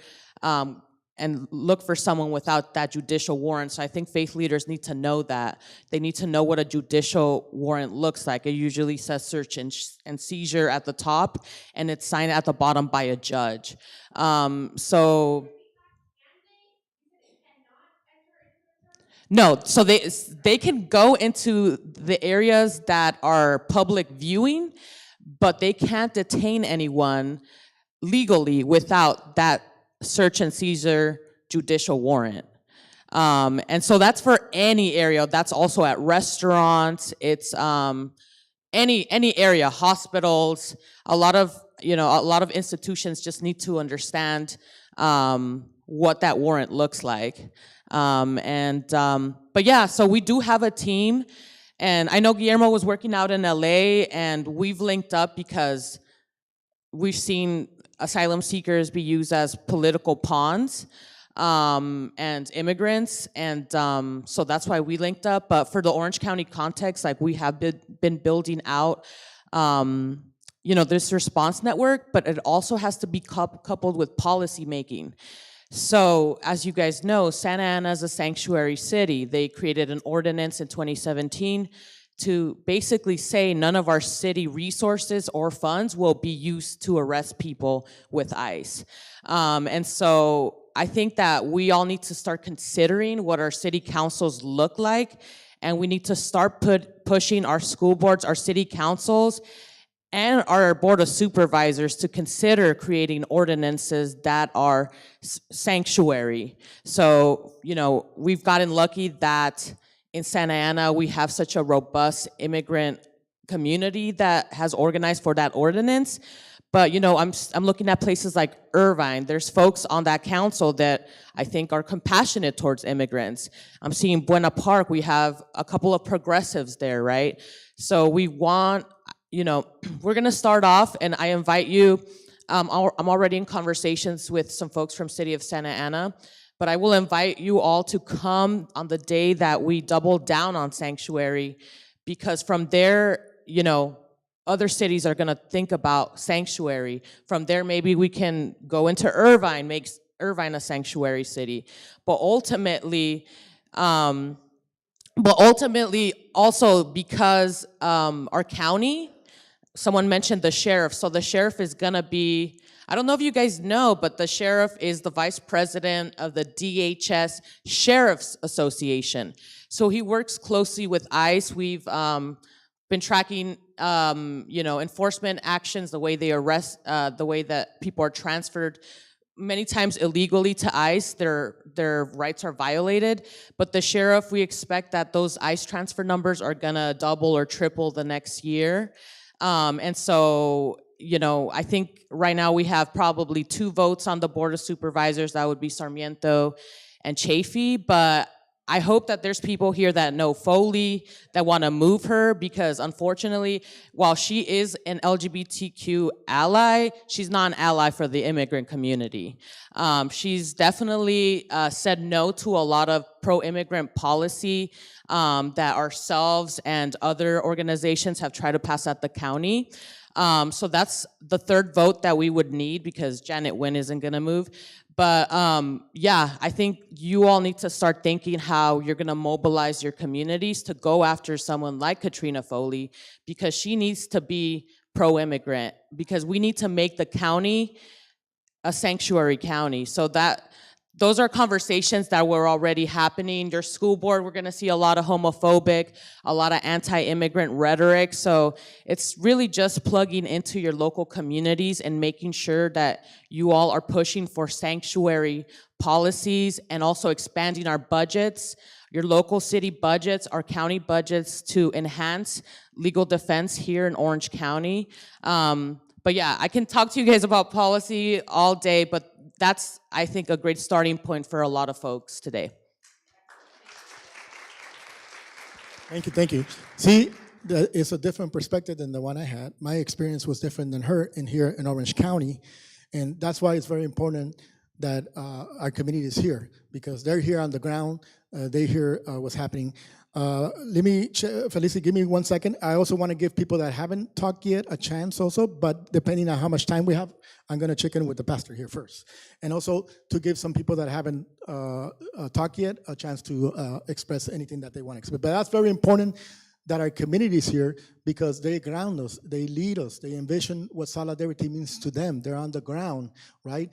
and look for someone without that judicial warrant. So I think faith leaders need to know that. They need to know what a judicial warrant looks like. It usually says search and seizure at the top, and it's signed at the bottom by a judge. No, so they can go into the areas that are public viewing, but they can't detain anyone legally without that search and seizure judicial warrant. And so that's for any area. That's also at restaurants. It's any area, hospitals. A lot of institutions just need to understand what that warrant looks like. But yeah, so we do have a team, and I know Guillermo was working out in LA, and we've linked up because we've seen asylum seekers be used as political pawns and immigrants, and so that's why we linked up. But for the Orange County context, like we have been building out this response network, but it also has to be coupled with policy making. So as you guys know, Santa Ana is a sanctuary city. They created an ordinance in 2017 to basically say none of our city resources or funds will be used to arrest people with ICE. And so I think that we all need to start considering what our city councils look like, and we need to start pushing our school boards, our city councils, and our board of supervisors to consider creating ordinances that are sanctuary. So, we've gotten lucky that in Santa Ana, we have such a robust immigrant community that has organized for that ordinance. But, I'm looking at places like Irvine. There's folks on that council that I think are compassionate towards immigrants. I'm seeing Buena Park. We have a couple of progressives there, right? So we want, we're gonna start off, and I invite you, I'm already in conversations with some folks from City of Santa Ana, but I will invite you all to come on the day that we double down on sanctuary, because from there, other cities are gonna think about sanctuary. From there, maybe we can go into Irvine, make Irvine a sanctuary city. But ultimately also because our county, someone mentioned the sheriff. So the sheriff is gonna be, I don't know if you guys know, but the sheriff is the vice president of the DHS Sheriff's Association. So he works closely with ICE. We've been tracking, enforcement actions, the way they arrest, the way that people are transferred many times illegally to ICE, their rights are violated. But the sheriff, we expect that those ICE transfer numbers are gonna double or triple the next year. And so, I think right now we have probably 2 votes on the Board of Supervisors. That would be Sarmiento and Chafee. But I hope that there's people here that know Foley, that want to move her, because unfortunately, while she is an LGBTQ ally, she's not an ally for the immigrant community. She's definitely said no to a lot of pro-immigrant policy that ourselves and other organizations have tried to pass at the county. So that's the 3rd vote that we would need, because Janet Wynn isn't gonna move. But yeah, I think you all need to start thinking how you're gonna mobilize your communities to go after someone like Katrina Foley, because she needs to be pro-immigrant, because we need to make the county a sanctuary county. So those are conversations that were already happening. Your school board, we're gonna see a lot of homophobic, a lot of anti-immigrant rhetoric. So it's really just plugging into your local communities and making sure that you all are pushing for sanctuary policies and also expanding our budgets, your local city budgets, our county budgets to enhance legal defense here in Orange County. But yeah, I can talk to you guys about policy all day, but that's, I think, a great starting point for a lot of folks today. Thank you, thank you. See, it's a different perspective than the one I had. My experience was different than her in here in Orange County, and that's why it's very important that our community is here, because they're here on the ground, they hear what's happening. Felicity, give me 1 second. I also want to give people that haven't talked yet a chance also, but depending on how much time we have, I'm going to check in with the pastor here first. And also to give some people that haven't talked yet a chance to express anything that they want to express. But that's very important that our community is here, because they ground us, they lead us, they envision what solidarity means to them. They're on the ground, right?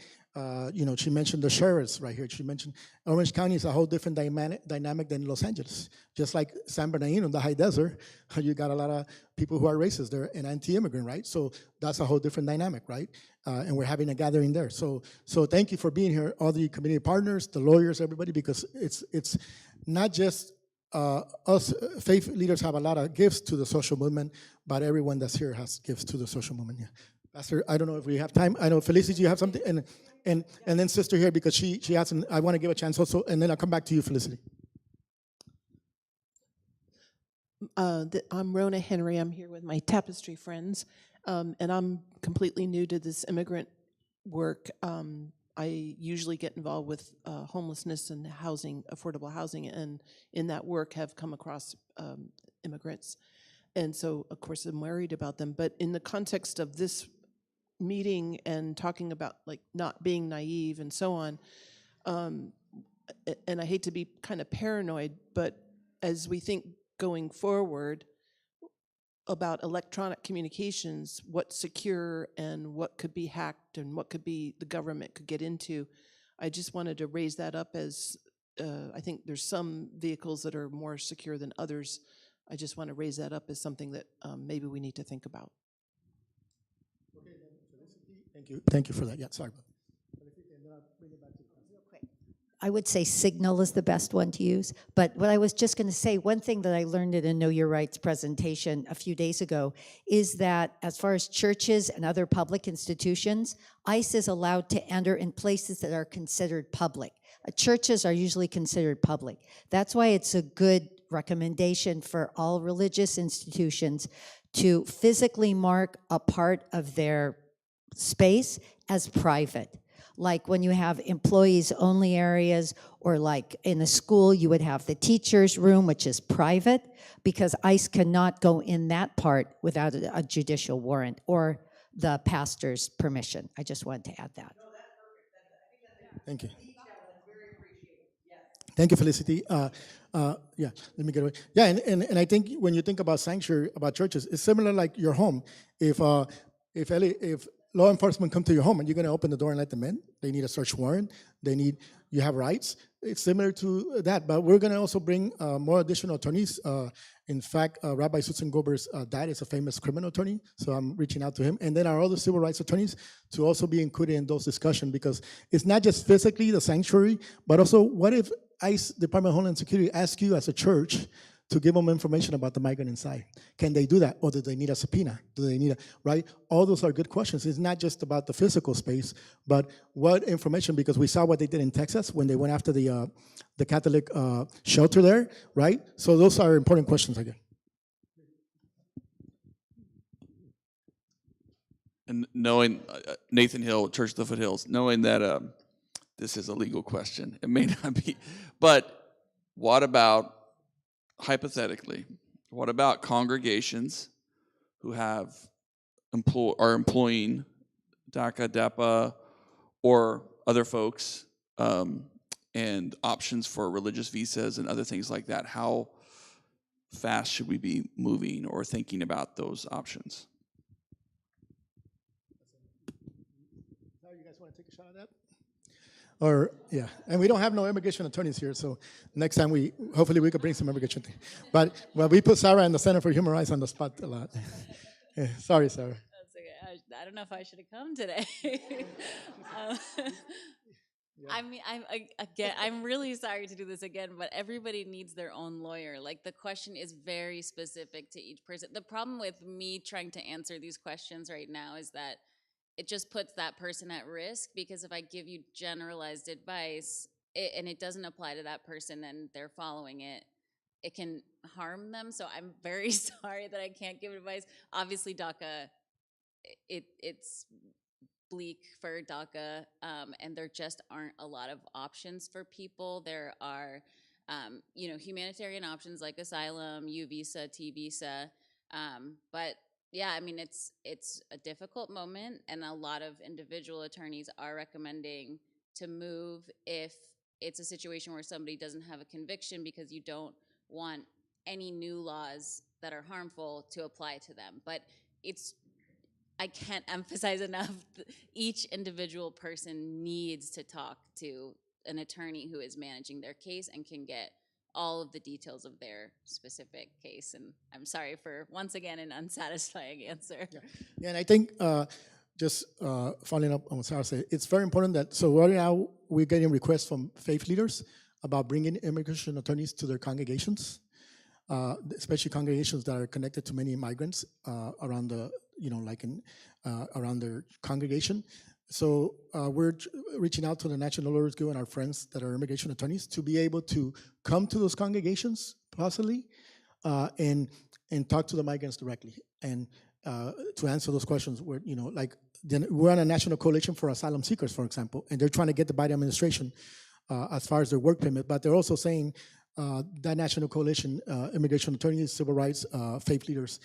She mentioned the sheriffs right here. She mentioned Orange County is a whole different dynamic than Los Angeles. Just like San Bernardino, the high desert, you got a lot of people who are racist there and anti-immigrant, right? So that's a whole different dynamic, right? And we're having a gathering there. So thank you for being here, all the community partners, the lawyers, everybody, because it's not just us faith leaders have a lot of gifts to the social movement, but everyone that's here has gifts to the social movement. Yeah. Pastor, I don't know if we have time. I know, Felicity, you have something? And then sister here, because she hasn't, I want to give a chance also, and then I'll come back to you, Felicity. I'm Rona Henry. I'm here with my Tapestry friends, and I'm completely new to this immigrant work. I usually get involved with homelessness and housing, affordable housing, and in that work have come across immigrants. And so, of course, I'm worried about them. But in the context of this meeting and talking about like not being naive and so on, and I hate to be kind of paranoid, but as we think going forward about electronic communications, what's secure and what could be hacked and what could be the government could get into, I just wanted to raise that up as I think there's some vehicles that are more secure than others. I just want to raise that up as something that maybe we need to think about. Thank you. Thank you for that. Yeah, sorry. I would say Signal is the best one to use. But what I was just going to say, one thing that I learned in a Know Your Rights presentation a few days ago is that as far as churches and other public institutions, ICE is allowed to enter in places that are considered public. Churches are usually considered public. That's why it's a good recommendation for all religious institutions to physically mark a part of their space as private. Like when you have employees only areas, or like in a school, you would have the teacher's room, which is private, because ICE cannot go in that part without a judicial warrant or the pastor's permission. I just wanted to add that. Thank you. Thank you, Felicity. Yeah, let me get away. Yeah, and I think when you think about sanctuary, about churches, it's similar like your home. If law enforcement come to your home and you're going to open the door and let them in, they need a search warrant. You have rights. It's similar to that, but we're going to also bring more additional attorneys. In fact, Rabbi Susan Gober's dad is a famous criminal attorney, so I'm reaching out to him. And then our other civil rights attorneys to also be included in those discussions, because it's not just physically the sanctuary, but also what if ICE, Department of Homeland Security, asks you as a church to give them information about the migrant inside? Can they do that? Or do they need a subpoena? Do they need right? All those are good questions. It's not just about the physical space, but what information, because we saw what they did in Texas when they went after the Catholic shelter there, right? So those are important questions again. And knowing, Nathan Hill, Church of the Foothills, knowing that this is a legal question, it may not be, but what about, hypothetically, what about congregations who are employing DACA, DAPA, or other folks, and options for religious visas and other things like that? How fast should we be moving or thinking about those options? You guys want to take a shot at that? Or, yeah, and we don't have no immigration attorneys here, so next time hopefully we could bring some immigration. But we put Sarah in the Center for Human Rights on the spot a lot. Yeah, sorry, Sarah. That's okay. I don't know if I should have come today. Um, I mean, I'm really sorry to do this again, but everybody needs their own lawyer. Like, the question is very specific to each person. The problem with me trying to answer these questions right now is that it just puts that person at risk, because if I give you generalized advice and it doesn't apply to that person and they're following it, it can harm them. So I'm very sorry that I can't give advice. Obviously, DACA, it's bleak for DACA, and there just aren't a lot of options for people. There are, humanitarian options like asylum, U visa, T visa, but yeah, I mean, it's a difficult moment, and a lot of individual attorneys are recommending to move if it's a situation where somebody doesn't have a conviction, because you don't want any new laws that are harmful to apply to them. But I can't emphasize enough, each individual person needs to talk to an attorney who is managing their case and can get all of the details of their specific case. And I'm sorry for, once again, an unsatisfying answer. Yeah, and I think just following up on what Sarah said, it's very important that, so right now we're getting requests from faith leaders about bringing immigration attorneys to their congregations, especially congregations that are connected to many migrants around the, around their congregation. So we're reaching out to the National Lawyers Guild and our friends that are immigration attorneys to be able to come to those congregations, possibly, and talk to the migrants directly, and to answer those questions. We're on a national coalition for asylum seekers, for example, and they're trying to get the Biden administration as far as their work permit, but they're also saying that national coalition, immigration attorneys, civil rights, faith leaders,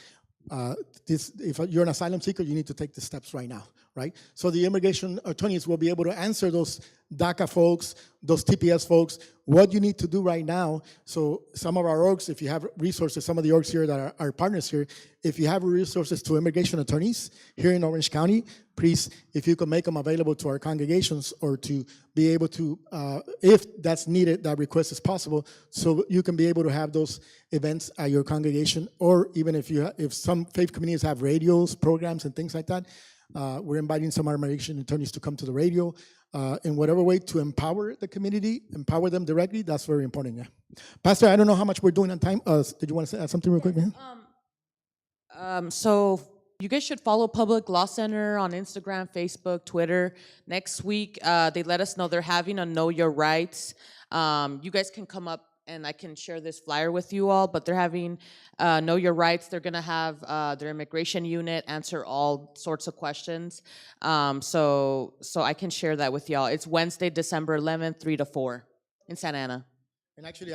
if you're an asylum seeker, you need to take the steps right now, right? So the immigration attorneys will be able to answer those DACA folks, those TPS folks, what you need to do right now. So some of our orgs, if you have resources, some of the orgs here that are our partners here, if you have resources to immigration attorneys here in Orange County, please, if you can make them available to our congregations, or to be able to, if that's needed, that request is possible, so you can be able to have those events at your congregation, or even if some faith communities have radios, programs, and things like that, we're inviting some of our immigration attorneys to come to the radio in whatever way to empower the community, empower them directly. That's very important. Yeah, Pastor, I don't know how much we're doing on time. Did you want to say something real quick? So you guys should follow Public Law Center on Instagram, Facebook, Twitter. Next week, they let us know they're having a Know Your Rights. You guys can come up and I can share this flyer with you all, but they're having Know Your Rights. They're gonna have their immigration unit answer all sorts of questions. So I can share that with y'all. It's Wednesday, December 11th, 3 to 4 in Santa Ana. And actually,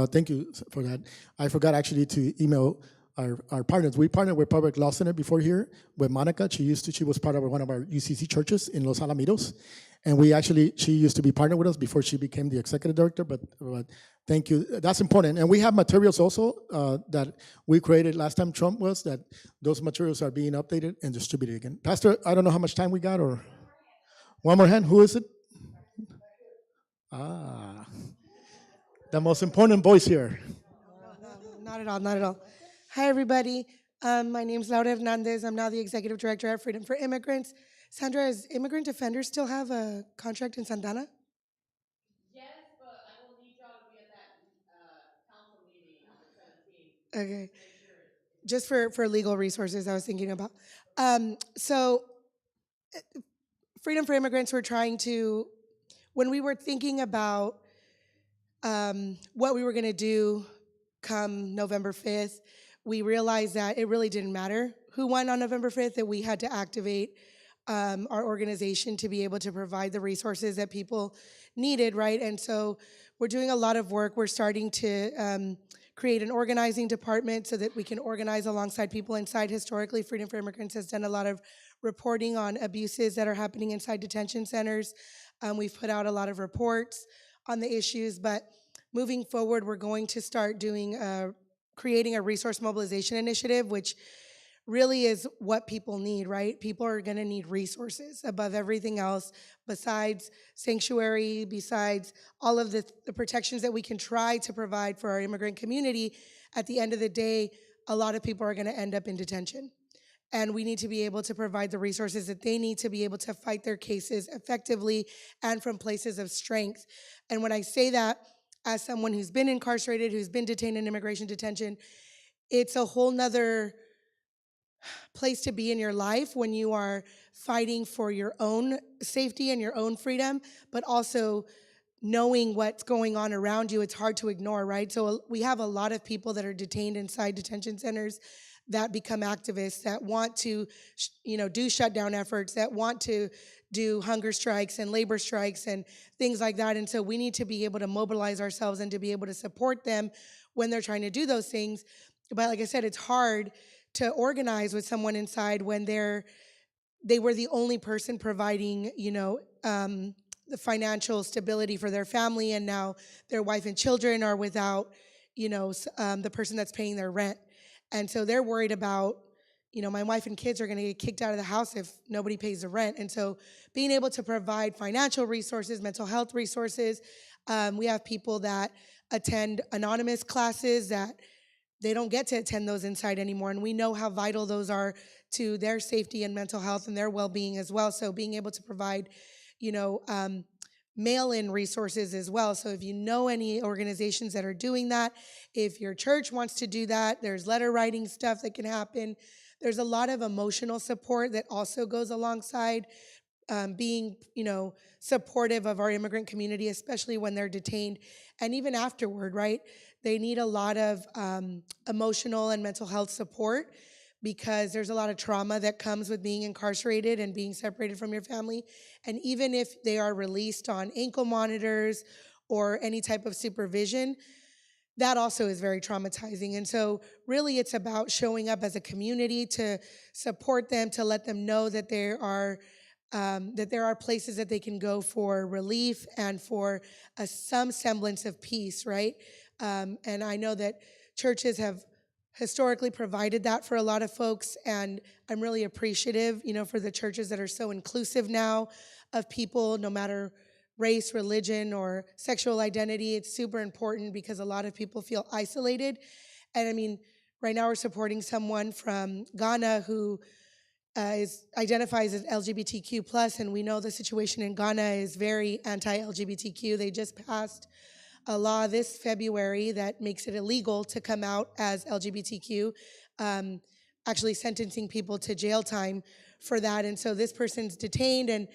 thank you for that. I forgot actually to email our partners. We partnered with Public Law Center before here with Monica. She was part of one of our UCC churches in Los Alamitos. And she used to be partnered with us before she became the executive director, but thank you. That's important. And we have materials also that we created last time Trump was, that those materials are being updated and distributed again. Pastor, I don't know how much time we got, or one more hand. Who is it? The most important voice here. Not at all, not at all. Hi, everybody. My name is Laura Hernandez. I'm now the executive director at Freedom for Immigrants. Sandra, does Immigrant Defenders still have a contract in Santana? Yes, but I will need y'all to be at that council meeting on the 17th. Okay. Just for legal resources, I was thinking about. So Freedom for Immigrants, we're trying to, when we were thinking about what we were going to do come November 5th, we realized that it really didn't matter who won on November 5th, that we had to activate our organization to be able to provide the resources that people needed, right? And so we're doing a lot of work. We're starting to create an organizing department so that we can organize alongside people inside. Historically, Freedom for Immigrants has done a lot of reporting on abuses that are happening inside detention centers. We've put out a lot of reports on the issues, but moving forward, we're going to start doing creating a resource mobilization initiative, which really is what people need, right? People are going to need resources above everything else, besides sanctuary, besides all of the protections that we can try to provide for our immigrant community. At the end of the day, a lot of people are going to end up in detention. And we need to be able to provide the resources that they need to be able to fight their cases effectively and from places of strength. And when I say that, as someone who's been incarcerated, who's been detained in immigration detention, it's a whole nother place to be in your life when you are fighting for your own safety and your own freedom, but also knowing what's going on around you. It's hard to ignore, right? So we have a lot of people that are detained inside detention centers that become activists, that want to, do shutdown efforts, that want to do hunger strikes and labor strikes and things like that. And so we need to be able to mobilize ourselves and to be able to support them when they're trying to do those things. But like I said, it's hard to organize with someone inside when they were the only person providing, the financial stability for their family, and now their wife and children are without, the person that's paying their rent. And so they're worried about, my wife and kids are going to get kicked out of the house if nobody pays the rent. And so being able to provide financial resources, mental health resources, we have people that attend anonymous classes that they don't get to attend those inside anymore. And we know how vital those are to their safety and mental health and their well-being as well. So being able to provide, mail-in resources as well. So if you know any organizations that are doing that, if your church wants to do that, there's letter writing stuff that can happen. There's a lot of emotional support that also goes alongside being, supportive of our immigrant community, especially when they're detained and even afterward, right? They need a lot of emotional and mental health support because there's a lot of trauma that comes with being incarcerated and being separated from your family. And even if they are released on ankle monitors or any type of supervision, that also is very traumatizing. And so really it's about showing up as a community to support them, to let them know that there are places that they can go for relief and for some semblance of peace, right? And I know that churches have historically provided that for a lot of folks, and I'm really appreciative, for the churches that are so inclusive now of people, no matter race, religion, or sexual identity. It's super important because a lot of people feel isolated. And I mean, right now we're supporting someone from Ghana who identifies as LGBTQ+, and we know the situation in Ghana is very anti-LGBTQ. They just passed a law this February that makes it illegal to come out as LGBTQ, actually sentencing people to jail time for that. And so this person's detained and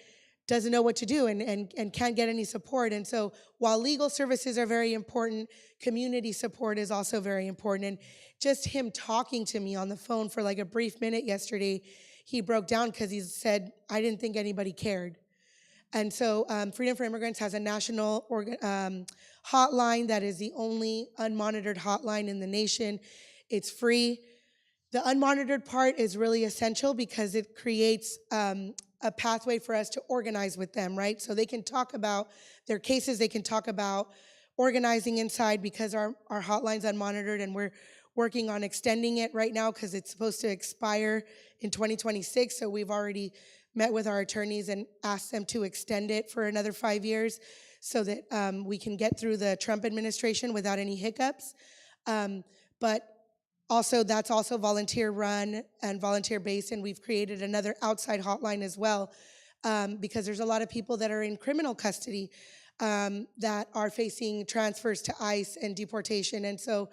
doesn't know what to do and can't get any support. And so while legal services are very important, community support is also very important. And just him talking to me on the phone for like a brief minute yesterday, he broke down because he said, I didn't think anybody cared. And so Freedom for Immigrants has a national hotline that is the only unmonitored hotline in the nation. It's free. The unmonitored part is really essential because it creates a pathway for us to organize with them, right? So they can talk about their cases, they can talk about organizing inside because our hotline's unmonitored, and we're working on extending it right now because it's supposed to expire in 2026. So we've already met with our attorneys and asked them to extend it for another 5 years so that we can get through the Trump administration without any hiccups. But also, that's also volunteer run and volunteer based, and we've created another outside hotline as well because there's a lot of people that are in criminal custody that are facing transfers to ICE and deportation. And so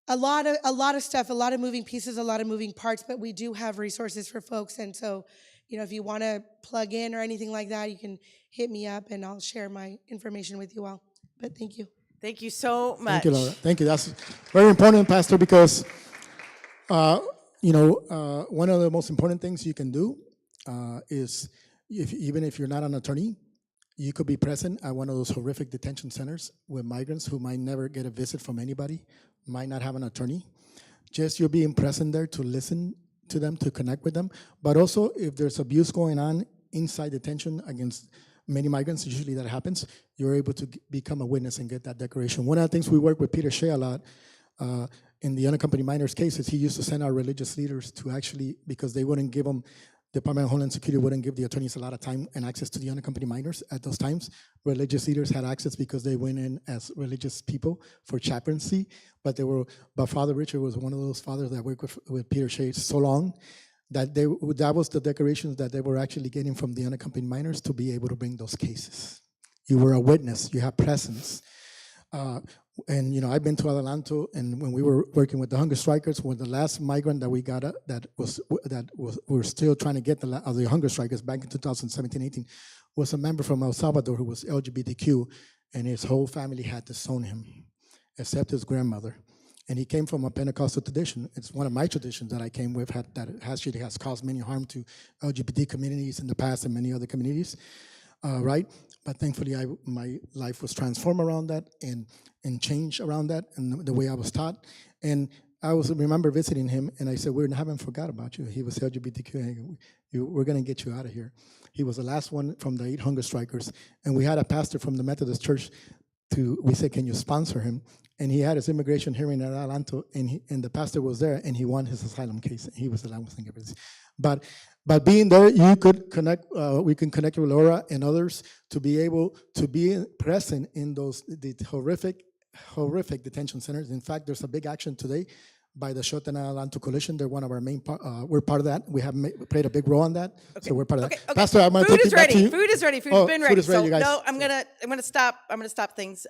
a lot of stuff, a lot of moving pieces, a lot of moving parts, but we do have resources for folks. And so, if you want to plug in or anything like that, you can hit me up and I'll share my information with you all. But thank you. Thank you so much. Thank you, Laura. Thank you. That's very important, Pastor, because, one of the most important things you can do is, even if you're not an attorney, you could be present at one of those horrific detention centers with migrants who might never get a visit from anybody, might not have an attorney. Just you being present there to listen to them, to connect with them. But also, if there's abuse going on inside detention against many migrants, usually that happens, you're able to become a witness and get that declaration. One of the things we work with Peter Shea a lot, in the unaccompanied minors cases, he used to send our religious leaders to actually, because they wouldn't give them, Department of Homeland Security wouldn't give the attorneys a lot of time and access to the unaccompanied minors at those times. Religious leaders had access because they went in as religious people for chaplaincy, but Father Richard was one of those fathers that worked with Peter Shea so long that that was the declarations that they were actually getting from the unaccompanied minors to be able to bring those cases. You were a witness, you have presence. And I've been to Adelanto, and when we were working with the hunger strikers, when the last migrant that we got we're still trying to get the hunger strikers back in 2017-18 was a member from El Salvador who was LGBTQ, and his whole family had disowned him, except his grandmother. And he came from a Pentecostal tradition. It's one of my traditions that I came with that actually has caused many harm to LGBT communities in the past and many other communities, right? But thankfully, my life was transformed around that and changed around that and the way I was taught. And I remember visiting him, and I said, we haven't forgot about you. He was LGBTQ. We're going to get you out of here. He was the last one from the 8 hunger strikers. And we had a pastor from the Methodist Church we said, can you sponsor him? And he had his immigration hearing at Adelanto, and the pastor was there, and he won his asylum case. He was the last one. But being there, you could connect. We can connect with Laura and others to be able to be present in the horrific detention centers. In fact, there's a big action today by the Shoten Adelanto Coalition. They're one of our main. We're part of that. We have played a big role on that, so we're part of that. Okay. Pastor, I'm going to Food take is it back to ready. you. Food is ready. Food's Oh, been food ready. is ready, So you guys. no, I'm gonna stop things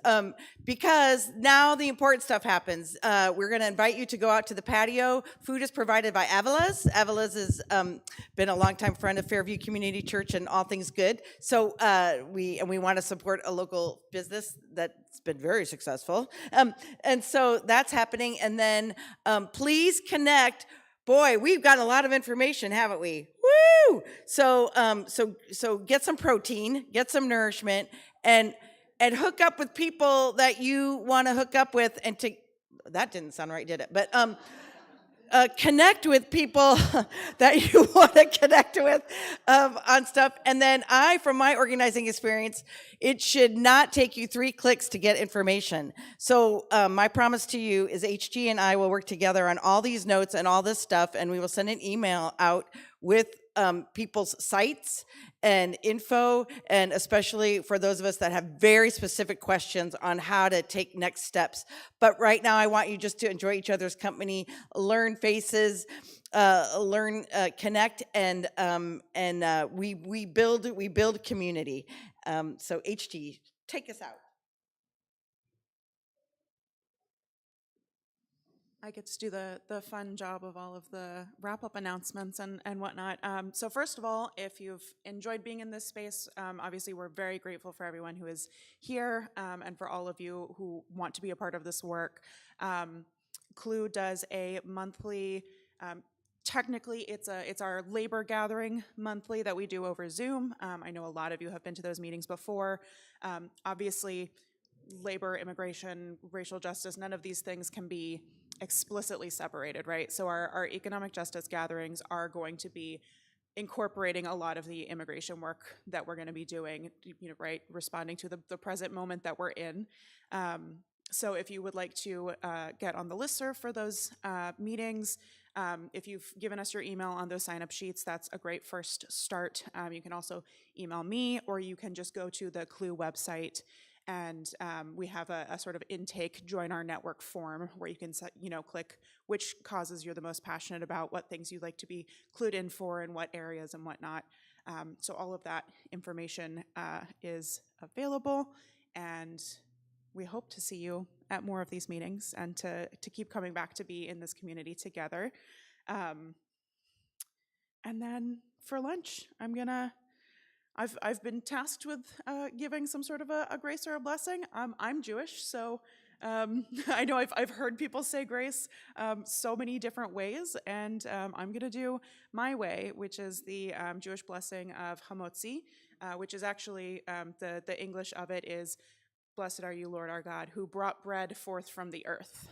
because now the important stuff happens. We're gonna invite you to go out to the patio. Food is provided by Avila's. Avila's has been a longtime friend of Fairview Community Church and all things good. So we want to support a local business that's been very successful. And so that's happening. And then please connect. Boy, we've gotten a lot of information, haven't we? Woo! So get some protein, get some nourishment, and hook up with people that you want to hook up with. And that didn't sound right, did it? But connect with people that you want to connect with on stuff. And then from my organizing experience, it should not take you 3 clicks to get information. So my promise to you is HG and I will work together on all these notes and all this stuff, and we will send an email out with people's sites and info, and especially for those of us that have very specific questions on how to take next steps. But right now, I want you just to enjoy each other's company, learn faces, connect, and we build community. So HG, take us out. I get to do the fun job of all of the wrap-up announcements and whatnot. So first of all, if you've enjoyed being in this space, obviously we're very grateful for everyone who is here and for all of you who want to be a part of this work. CLUE does a monthly, technically it's our labor gathering monthly that we do over Zoom. I know a lot of you have been to those meetings before. Obviously, labor, immigration, racial justice, none of these things can be explicitly separated, right? So our economic justice gatherings are going to be incorporating a lot of the immigration work that we're going to be doing, right? Responding to the present moment that we're in. So if you would like to get on the listserv for those meetings, if you've given us your email on those sign-up sheets, that's a great first start. You can also email me, or you can just go to the CLUE website, and we have a sort of intake join our network form where you can click which causes you're the most passionate about, what things you'd like to be clued in for, in what areas and whatnot. So all of that information is available, and we hope to see you at more of these meetings and to keep coming back to be in this community together. And then for lunch, I've been tasked with giving some sort of a grace or a blessing. I'm Jewish, so I know I've heard people say grace so many different ways, and I'm going to do my way, which is the Jewish blessing of Hamotzi, which is actually, the English of it is, "Blessed are you, Lord our God, who brought bread forth from the earth."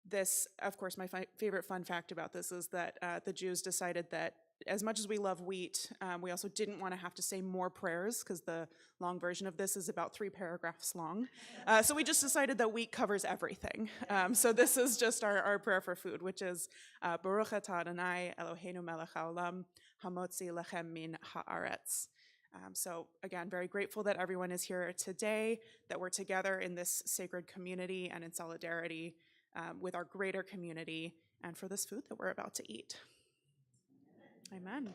This, of course, my favorite fun fact about this is that the Jews decided that as much as we love wheat, we also didn't want to have to say more prayers because the long version of this is about 3 paragraphs long. So we just decided that wheat covers everything. So this is just our prayer for food, which is Baruch atah Adonai Eloheinu melech haolam hamotzi lechem min haaretz. So again, very grateful that everyone is here today, that we're together in this sacred community and in solidarity with our greater community and for this food that we're about to eat. Amen.